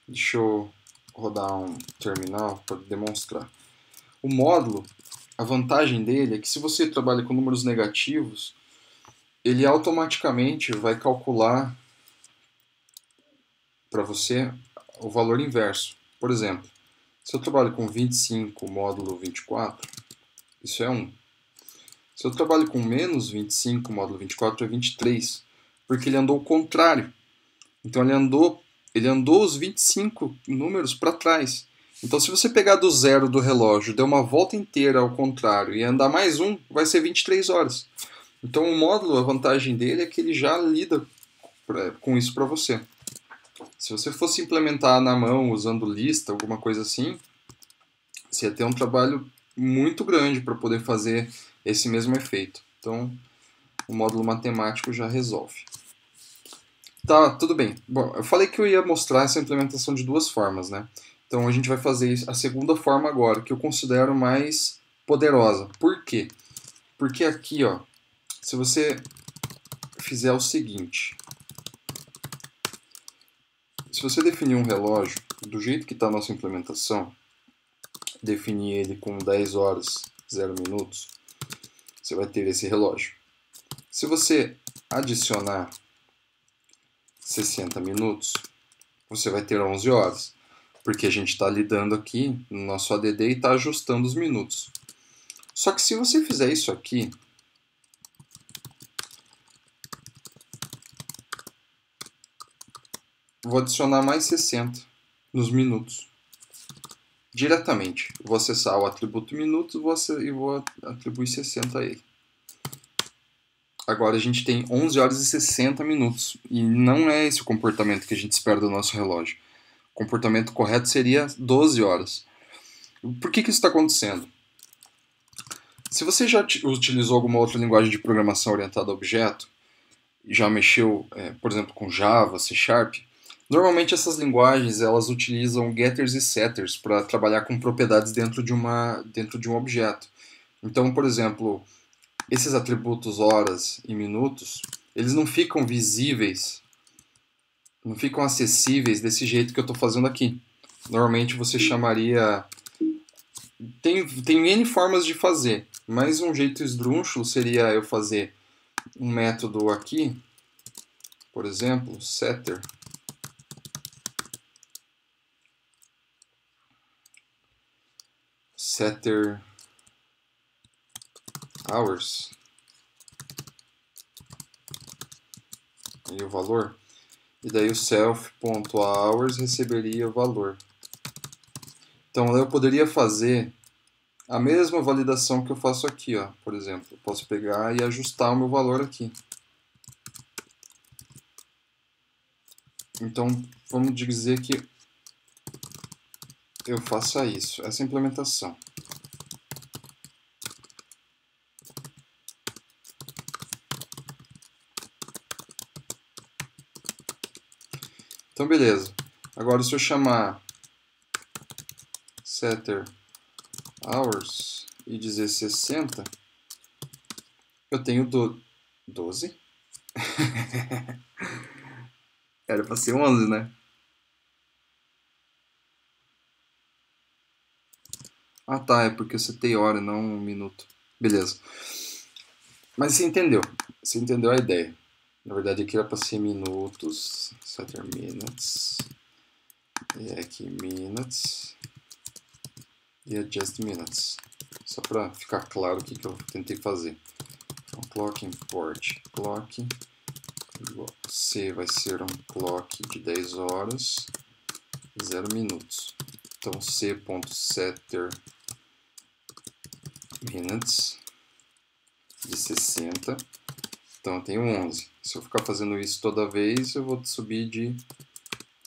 Deixa eu rodar um terminal para demonstrar. O módulo, a vantagem dele é que se você trabalha com números negativos, ele automaticamente vai calcular para você o valor inverso. Por exemplo, Se eu trabalho com 25 módulo 24, isso é 1. Se eu trabalho com menos 25 módulo 24, é 23, porque ele andou ao contrário. Então ele andou os 25 números para trás. Então se você pegar do zero do relógio, der uma volta inteira ao contrário e andar mais um, vai ser 23 horas. Então o módulo, a vantagem dele é que ele já lida com isso para você. Se você fosse implementar na mão, usando lista, alguma coisa assim, você ia ter um trabalho muito grande para poder fazer esse mesmo efeito. Então o módulo matemático já resolve. Tá, tudo bem. Bom, eu falei que eu ia mostrar essa implementação de duas formas, né? Então a gente vai fazer a segunda forma agora, que eu considero mais poderosa. Por quê? Porque aqui, ó, se você fizer o seguinte, se você definir um relógio do jeito que está a nossa implementação, definir ele com 10 horas 0 minutos, você vai ter esse relógio. Se você adicionar 60 minutos, você vai ter 11 horas, porque a gente está lidando aqui no nosso ADD e está ajustando os minutos. Só que se você fizer isso aqui, vou adicionar mais 60 nos minutos. Diretamente. Vou acessar o atributo minutos e vou atribuir 60 a ele. Agora a gente tem 11 horas e 60 minutos. E não é esse o comportamento que a gente espera do nosso relógio. O comportamento correto seria 12 horas. Por que isso está acontecendo? Se você já utilizou alguma outra linguagem de programação orientada a objeto, já mexeu, por exemplo, com Java, C Sharp, normalmente essas linguagens elas utilizam getters e setters para trabalhar com propriedades dentro de um objeto. Então, por exemplo, esses atributos horas e minutos, eles não ficam visíveis, não ficam acessíveis desse jeito que eu estou fazendo aqui. Normalmente você chamaria... Tem N formas de fazer, mas um jeito esdrúxulo seria eu fazer um método aqui, por exemplo, setter, hours, e o valor, e daí o self.hours receberia o valor. Então eu poderia fazer a mesma validação que eu faço aqui, ó, por exemplo. Eu posso pegar e ajustar o meu valor aqui. Então vamos dizer que eu faça isso, essa implementação. Então beleza. Agora se eu chamar setter hours e dizer 60, eu tenho 12. Era para ser 11, né? Ah tá, é porque eu setei hora, não um minuto. Beleza. Mas você entendeu a ideia. Na verdade aqui era para ser minutos, setter minutes, e aqui minutes, e adjust minutes. Só para ficar claro o que eu tentei fazer. Então, clock import clock, C vai ser um clock de 10 horas, 0 minutos. Então C.setter minutes de 60. Então eu tenho 11. Se eu ficar fazendo isso toda vez, eu vou subir de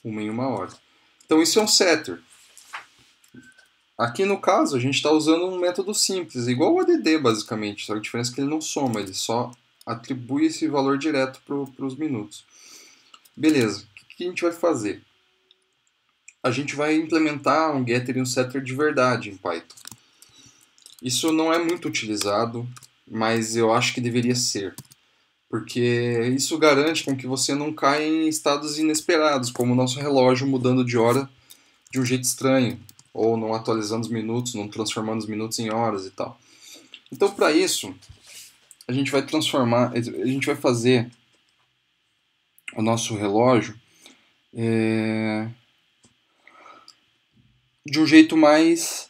1 em 1 hora. Então isso é um setter. Aqui no caso, a gente está usando um método simples, igual o ADD basicamente, só que a diferença é que ele não soma, ele só atribui esse valor direto para os minutos. Beleza, o que a gente vai fazer? A gente vai implementar um getter e um setter de verdade em Python. Isso não é muito utilizado, mas eu acho que deveria ser, porque isso garante com que você não caia em estados inesperados, como o nosso relógio mudando de hora de um jeito estranho, ou não atualizando os minutos, não transformando os minutos em horas e tal. Então, para isso, a gente vai fazer o nosso relógio de um jeito mais,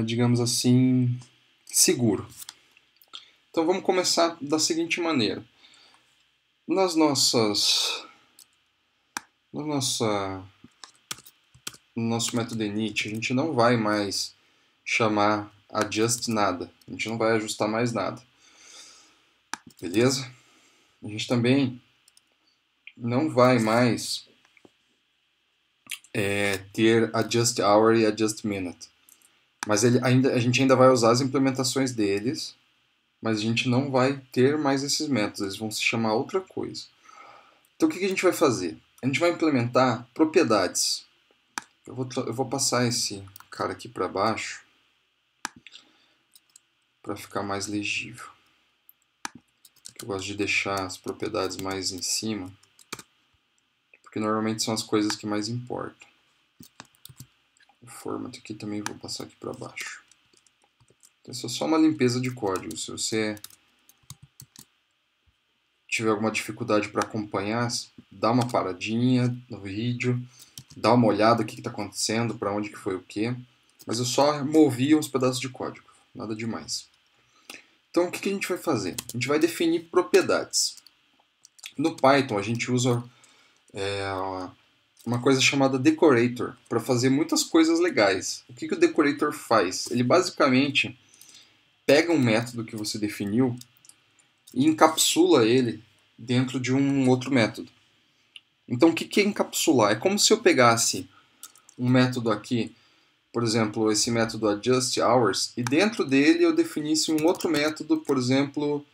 digamos assim, seguro. Então vamos começar da seguinte maneira. Nas nossas, na nossa, no nosso método init, a gente não vai mais chamar adjust nada. A gente não vai ajustar mais nada. Beleza? A gente também não vai mais ter adjust hour e adjust minute. Mas a gente ainda vai usar as implementações deles, mas a gente não vai ter mais esses métodos, eles vão se chamar outra coisa. Então o que a gente vai fazer? A gente vai implementar propriedades. Eu vou passar esse cara aqui para baixo para ficar mais legível. Eu gosto de deixar as propriedades mais em cima, porque normalmente são as coisas que mais importam. O format aqui também vou passar aqui para baixo. Então, isso é só uma limpeza de código. Se você tiver alguma dificuldade para acompanhar, dá uma paradinha no vídeo, dá uma olhada o que está acontecendo, para onde que foi o que. Mas eu só movi uns pedaços de código, nada demais. Então o que a gente vai fazer? A gente vai definir propriedades. No Python a gente usa uma coisa chamada decorator para fazer muitas coisas legais. O que o decorator faz? Ele basicamente pega um método que você definiu e encapsula ele dentro de um outro método. Então o que é encapsular? É como se eu pegasse um método aqui, por exemplo, esse método adjust hours, e dentro dele eu definisse um outro método, por exemplo,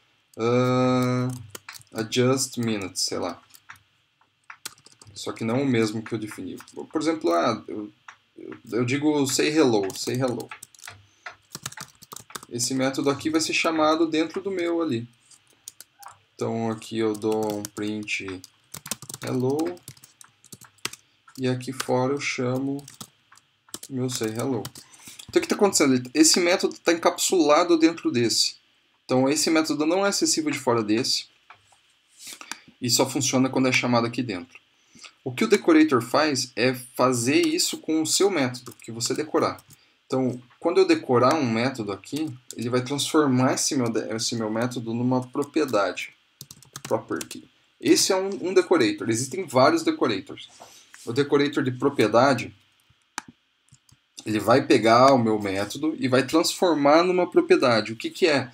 adjust minutes, sei lá. Só que não o mesmo que eu defini. Por exemplo, eu digo say hello. Esse método aqui vai ser chamado dentro do meu ali. Então aqui eu dou um print hello. E aqui fora eu chamo meu say hello. Então o que está acontecendo? Esse método está encapsulado dentro desse. Então esse método não é acessível de fora desse. E só funciona quando é chamado aqui dentro. O que o decorator faz é fazer isso com o seu método, que você decorar. Então, quando eu decorar um método aqui, ele vai transformar esse meu método numa propriedade. Property. Esse é um decorator. Existem vários decorators. O decorator de propriedade, ele vai pegar o meu método e vai transformar numa propriedade. O que é?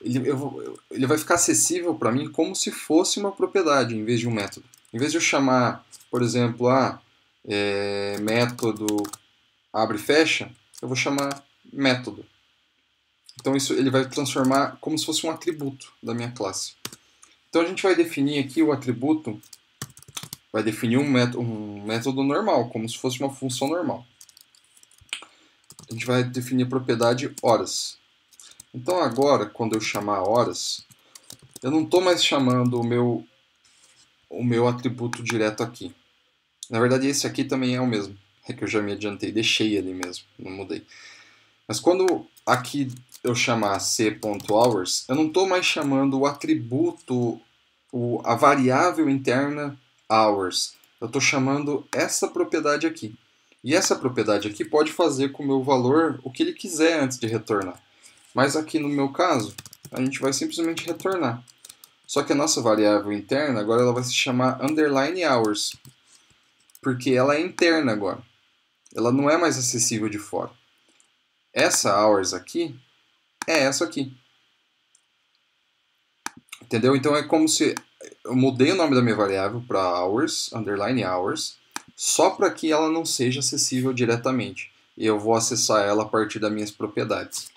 Ele vai ficar acessível para mim como se fosse uma propriedade, em vez de um método. Em vez de eu chamar, por exemplo, método abre e fecha, eu vou chamar método. Então isso ele vai transformar como se fosse um atributo da minha classe. Então a gente vai definir aqui o atributo, vai definir um método normal, como se fosse uma função normal. A gente vai definir a propriedade horas. Então agora, quando eu chamar horas, eu não estou mais chamando o meu atributo direto aqui. Na verdade, esse aqui também é o mesmo. É que eu já me adiantei, deixei ele mesmo, não mudei. Mas quando aqui eu chamar c.hours, eu não estou mais chamando o atributo, a variável interna hours. Eu estou chamando essa propriedade aqui. E essa propriedade aqui pode fazer com o meu valor o que ele quiser antes de retornar. Mas aqui no meu caso, a gente vai simplesmente retornar. Só que a nossa variável interna agora ela vai se chamar underline hours. Porque ela é interna agora. Ela não é mais acessível de fora. Essa hours aqui é essa aqui. Entendeu? Então é como se eu mudei o nome da minha variável para hours, underline hours, só para que ela não seja acessível diretamente. E eu vou acessar ela a partir das minhas propriedades.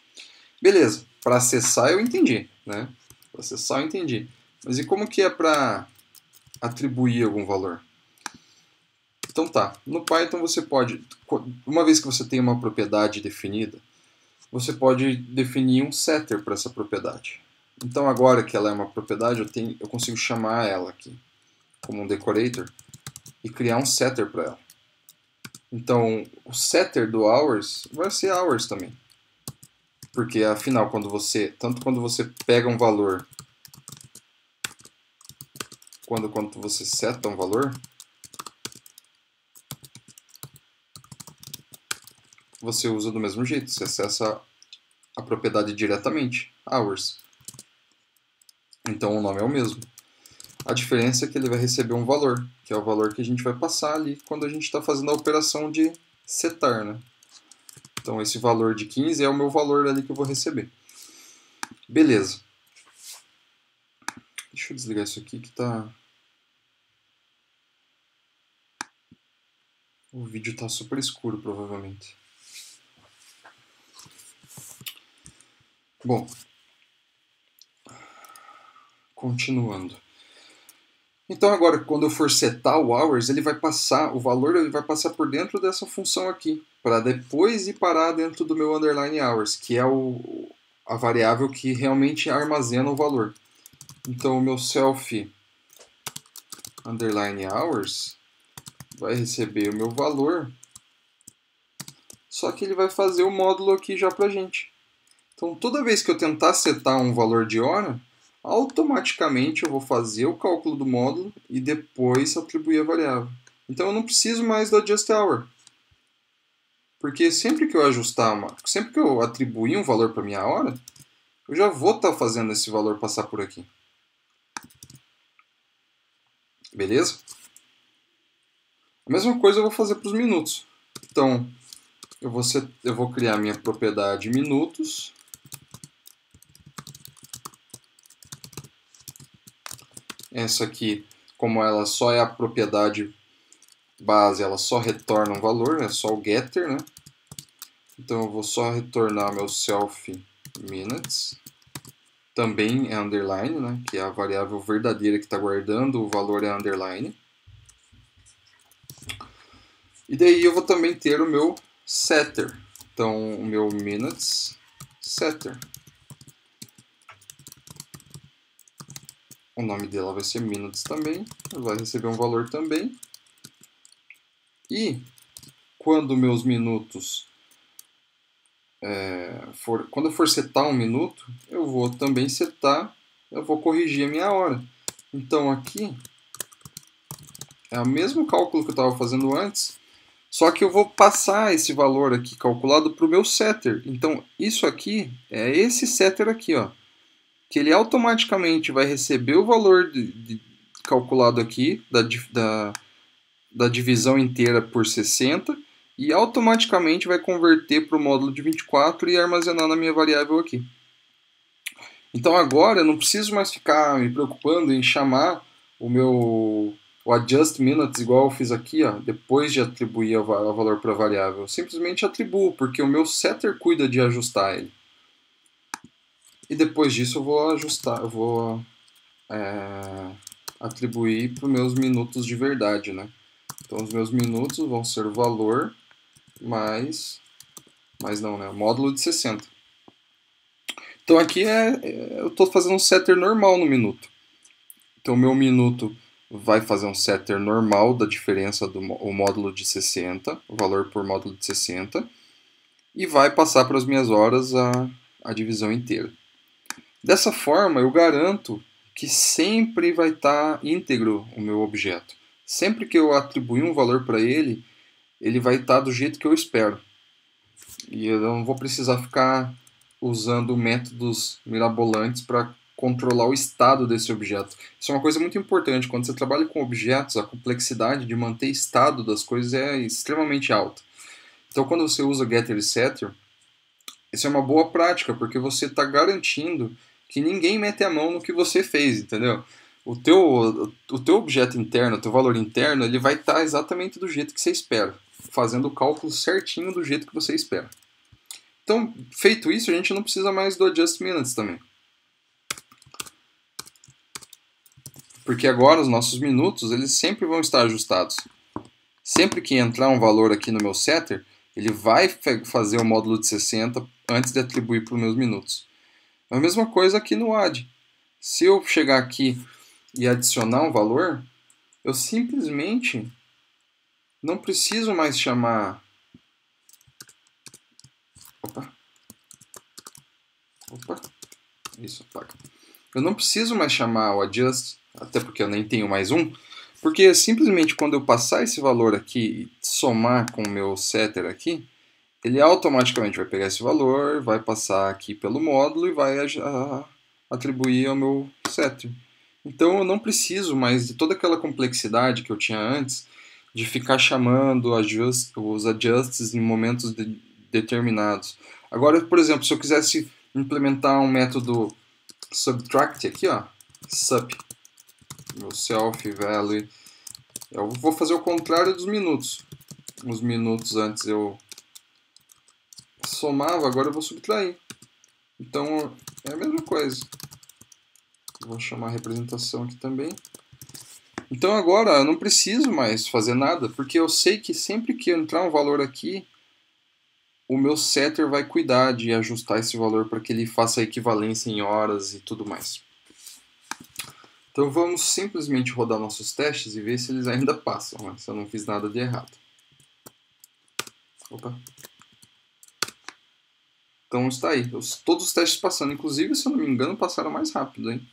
Beleza, para acessar eu entendi, né? Para acessar eu entendi. Mas e como que é para atribuir algum valor? Então tá, no Python você pode, uma vez que você tem uma propriedade definida, você pode definir um setter para essa propriedade. Então agora que ela é uma propriedade, eu consigo chamar ela aqui como um decorator e criar um setter para ela. Então o setter do hours vai ser hours também. Porque afinal, tanto quando você pega um valor, quando você seta um valor, você usa do mesmo jeito, você acessa a propriedade diretamente, hours. Então o nome é o mesmo. A diferença é que ele vai receber um valor, que é o valor que a gente vai passar ali quando a gente está fazendo a operação de setar, né? Então esse valor de 15 é o meu valor ali que eu vou receber. Beleza. Deixa eu desligar isso aqui que tá... O vídeo tá super escuro, provavelmente. Bom, continuando. Então agora, quando eu for setar o hours, ele vai passar, o valor ele vai passar por dentro dessa função aqui, para depois ir parar dentro do meu underline hours, que é a variável que realmente armazena o valor. Então o meu self underline hours vai receber o meu valor, só que ele vai fazer o módulo aqui já pra gente. Então toda vez que eu tentar setar um valor de hora, automaticamente eu vou fazer o cálculo do módulo e depois atribuir a variável. Então eu não preciso mais do adjust hour. Porque sempre que eu sempre que eu atribuir um valor para minha hora, eu já vou estar fazendo esse valor passar por aqui. Beleza? A mesma coisa eu vou fazer para os minutos. Então, eu vou criar minha propriedade minutos. Essa aqui, como ela só é a propriedade base, ela só retorna um valor, é só o getter, né? Então eu vou só retornar meu self minutes. Também é underline, né? Que é a variável verdadeira que está guardando o valor é underline. E daí eu vou também ter o meu setter. Então o meu minutes setter. O nome dela vai ser minutes também. Vai receber um valor também. E quando meus minutos quando eu for setar um minuto, eu vou também setar, eu vou corrigir a minha hora. Então aqui é o mesmo cálculo que eu estava fazendo antes, só que eu vou passar esse valor aqui calculado para o meu setter. Então isso aqui é esse setter aqui, ó, que ele automaticamente vai receber o valor calculado aqui da divisão inteira por 60 e automaticamente vai converter para o módulo de 24 e armazenar na minha variável aqui. Então agora eu não preciso mais ficar me preocupando em chamar o adjust minutes igual eu fiz aqui, ó, depois de atribuir o valor para a variável. Eu simplesmente atribuo, porque o meu setter cuida de ajustar ele. E depois disso eu vou ajustar, eu vou atribuir para os meus minutos de verdade, né? Então os meus minutos vão ser o valor mais não, né? O módulo de 60. Então aqui eu estou fazendo um setter normal no minuto. Então o meu minuto vai fazer um setter normal da diferença do módulo de 60, o valor por módulo de 60, e vai passar para as minhas horas a divisão inteira. Dessa forma eu garanto que sempre vai estar íntegro o meu objeto. Sempre que eu atribuir um valor para ele, ele vai estar do jeito que eu espero. E eu não vou precisar ficar usando métodos mirabolantes para controlar o estado desse objeto. Isso é uma coisa muito importante. Quando você trabalha com objetos, a complexidade de manter estado das coisas é extremamente alta. Então, quando você usa getter e setter, isso é uma boa prática, porque você está garantindo que ninguém mete a mão no que você fez, entendeu? O teu objeto interno, o teu valor interno, ele vai estar exatamente do jeito que você espera, fazendo o cálculo certinho do jeito que você espera. Então, feito isso, a gente não precisa mais do adjust minutes também. Porque agora os nossos minutos, eles sempre vão estar ajustados. Sempre que entrar um valor aqui no meu setter, ele vai fazer o módulo de 60 antes de atribuir para os meus minutos. É a mesma coisa aqui no add. Se eu chegar aqui e adicionar um valor, eu simplesmente não preciso mais chamar... Opa. Isso, apaga. Eu não preciso mais chamar o adjust, até porque eu nem tenho mais um, porque simplesmente quando eu passar esse valor aqui e somar com o meu setter aqui, ele automaticamente vai pegar esse valor, vai passar aqui pelo módulo e vai atribuir ao meu setter. Então eu não preciso mais de toda aquela complexidade que eu tinha antes de ficar chamando os adjusts em momentos determinados. Agora, por exemplo, se eu quisesse implementar um método subtract aqui, ó, sup, meu self value, eu vou fazer o contrário dos minutos. Os minutos antes eu somava, agora eu vou subtrair. Então é a mesma coisa. Vou chamar a representação aqui também. Então agora eu não preciso mais fazer nada, porque eu sei que sempre que entrar um valor aqui, o meu setter vai cuidar de ajustar esse valor para que ele faça a equivalência em horas e tudo mais. Então vamos simplesmente rodar nossos testes e ver se eles ainda passam, né? Se eu não fiz nada de errado. Opa. Então está aí, todos os testes passando. Inclusive, se eu não me engano, passaram mais rápido, hein?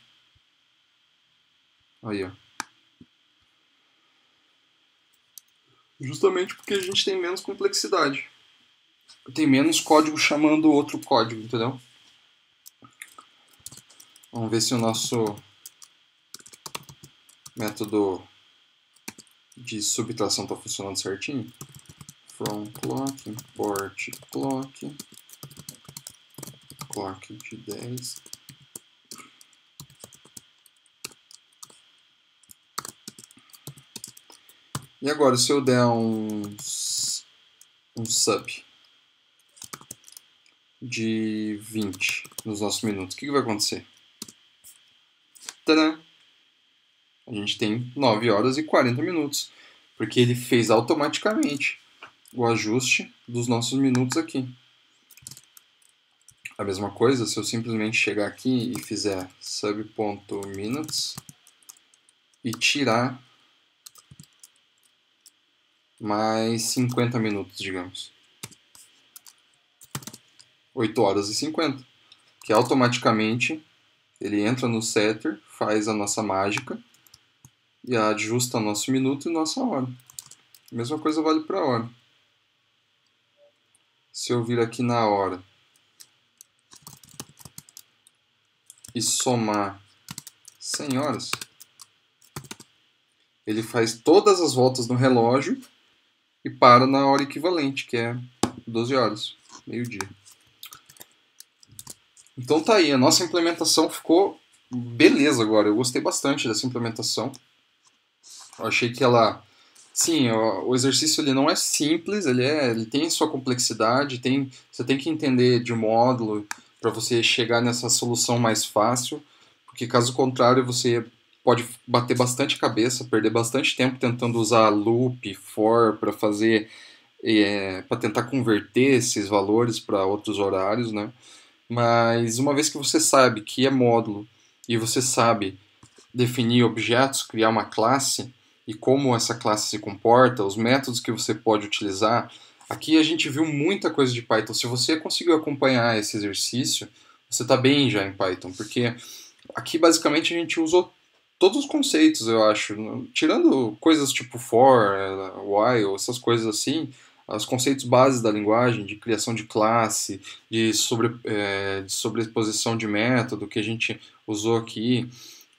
Aí, ó. Justamente porque a gente tem menos complexidade. Tem menos código chamando outro código, entendeu? Vamos ver se o nosso método de subtração está funcionando certinho. From clock, import clock de 10. E agora, se eu der um sub de 20 nos nossos minutos, o que vai acontecer? Tadã! A gente tem 9 horas e 40 minutos, porque ele fez automaticamente o ajuste dos nossos minutos aqui. A mesma coisa, se eu simplesmente chegar aqui e fizer sub.minutes e tirar mais 50 minutos, digamos. 8 horas e 50. Que automaticamente ele entra no setter, faz a nossa mágica e ajusta nosso minuto e nossa hora. A mesma coisa vale para a hora. Se eu vir aqui na hora e somar 100 horas, ele faz todas as voltas no relógio e para na hora equivalente, que é 12 horas, meio-dia. Então tá aí, a nossa implementação ficou beleza agora. Eu gostei bastante dessa implementação. Eu achei que ela... Sim, o exercício ele não é simples, ele tem sua complexidade, você tem que entender de módulo para você chegar nessa solução mais fácil, porque caso contrário você pode bater bastante cabeça, perder bastante tempo tentando usar loop, for para fazer, para tentar converter esses valores para outros horários, né? Mas uma vez que você sabe que é módulo e você sabe definir objetos, criar uma classe e como essa classe se comporta, os métodos que você pode utilizar, aqui a gente viu muita coisa de Python. Se você conseguiu acompanhar esse exercício, você está bem já em Python, porque aqui basicamente a gente usou todos os conceitos, eu acho, tirando coisas tipo for, while, essas coisas assim, os conceitos bases da linguagem, de criação de classe, de sobreposição de método, que a gente usou aqui,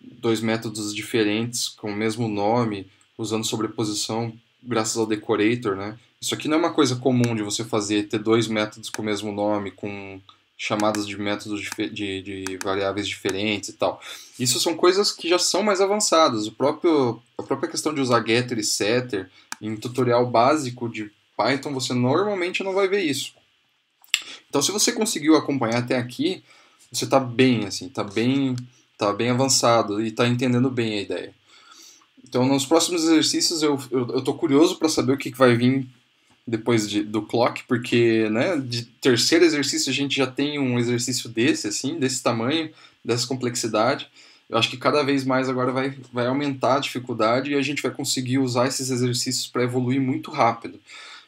dois métodos diferentes com o mesmo nome, usando sobreposição graças ao decorator, né? Isso aqui não é uma coisa comum de você fazer, ter dois métodos com o mesmo nome, com chamadas de métodos de variáveis diferentes e tal. Isso são coisas que já são mais avançadas. A própria questão de usar getter e setter, em tutorial básico de Python, você normalmente não vai ver isso. Então, se você conseguiu acompanhar até aqui, você está bem, assim, tá bem avançado e está entendendo bem a ideia. Então, nos próximos exercícios, eu tô curioso para saber o que vai vir depois do clock, porque, né, de terceiro exercício a gente já tem um exercício desse, assim, desse tamanho, dessa complexidade. Eu acho que cada vez mais agora vai aumentar a dificuldade e a gente vai conseguir usar esses exercícios para evoluir muito rápido.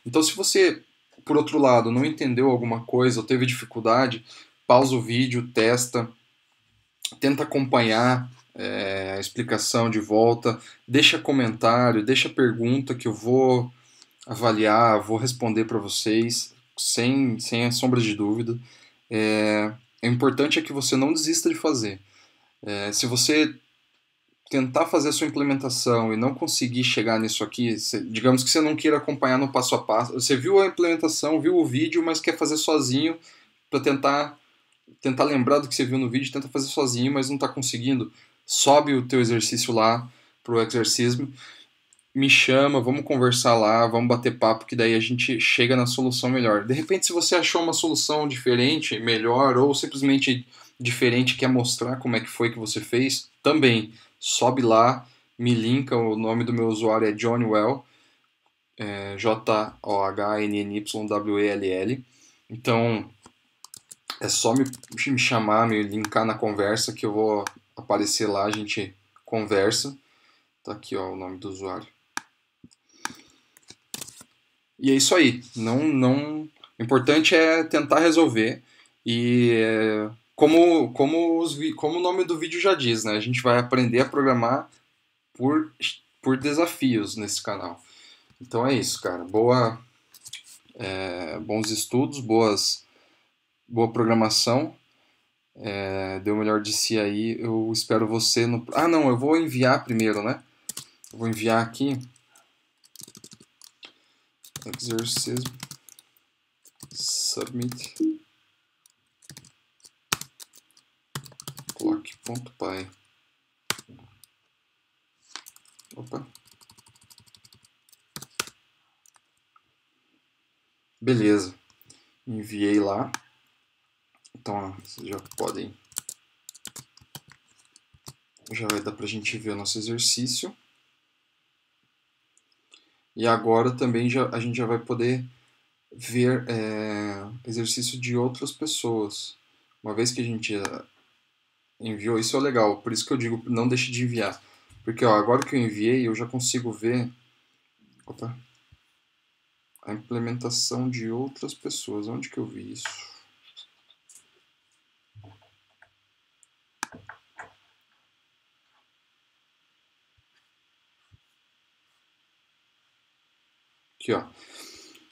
Então, se você, por outro lado, não entendeu alguma coisa ou teve dificuldade, pausa o vídeo, tenta acompanhar a explicação de volta, deixa comentário, deixa pergunta que eu vou avaliar, vou responder para vocês. sem a sombra de dúvida. O importante é que você não desista de fazer. Se você tentar fazer a sua implementação e não conseguir chegar nisso aqui, digamos que você não queira acompanhar no passo a passo, você viu a implementação, viu o vídeo, mas quer fazer sozinho para tentar lembrar do que você viu no vídeo, tenta fazer sozinho, mas não está conseguindo, sobe o teu exercício lá pro Exercismo, me chama, vamos conversar lá, vamos bater papo, que daí a gente chega na solução melhor. De repente, se você achou uma solução diferente, melhor, ou simplesmente diferente, quer mostrar como é que foi que você fez, também sobe lá, me linka, o nome do meu usuário é JohnnyWell, JohnNNYWELL. Então, é só me chamar, me linkar na conversa que eu vou aparecer lá, a gente conversa. Tá aqui, ó, o nome do usuário. E é isso aí. O importante é tentar resolver. E como o nome do vídeo já diz, né? A gente vai aprender a programar por desafios nesse canal. Então é isso, cara. Bons estudos, boa programação. Dê o melhor de si aí. Eu espero você no... Ah, não, eu vou enviar primeiro, né? Eu vou enviar aqui. Exercism. Submit. Clock.py. Opa. Beleza. Enviei lá. Então, vocês já podem... Já vai dar pra gente ver o nosso exercício. E agora também a gente já vai poder ver exercício de outras pessoas. Uma vez que a gente enviou, isso é legal. Por isso que eu digo, não deixe de enviar. Porque ó, agora que eu enviei, eu já consigo ver a implementação de outras pessoas. Onde que eu vi isso? Aqui, ó.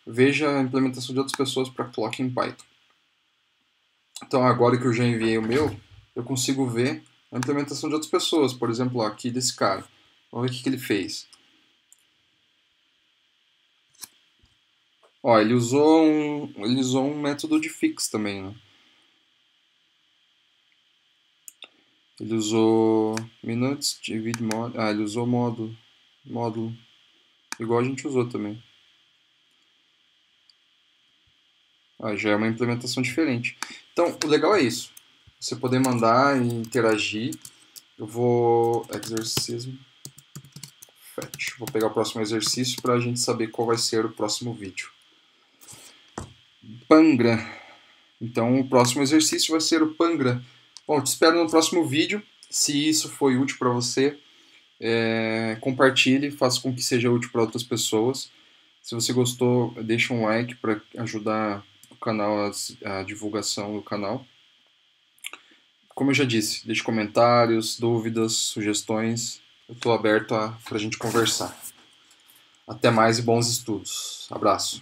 Veja a implementação de outras pessoas para Clock em Python. Então, agora que eu já enviei o meu, eu consigo ver a implementação de outras pessoas. Por exemplo, ó, aqui desse cara. Vamos ver o que ele fez. Ó, ele usou um método de fix também, né? Ele usou minutes, divide mod. Ah, ele usou módulo, igual a gente usou também. Ah, já é uma implementação diferente. Então, o legal é isso. Você poder mandar e interagir. Eu vou... Exercism. Fetch. Vou pegar o próximo exercício para a gente saber qual vai ser o próximo vídeo. Pangra. Então, o próximo exercício vai ser o Pangra. Bom, te espero no próximo vídeo. Se isso foi útil para você, compartilhe, faça com que seja útil para outras pessoas. Se você gostou, deixa um like para ajudar o canal, a divulgação do canal. Como eu já disse, deixe comentários, dúvidas, sugestões. Eu estou aberto para a gente conversar. Até mais e bons estudos. Abraço.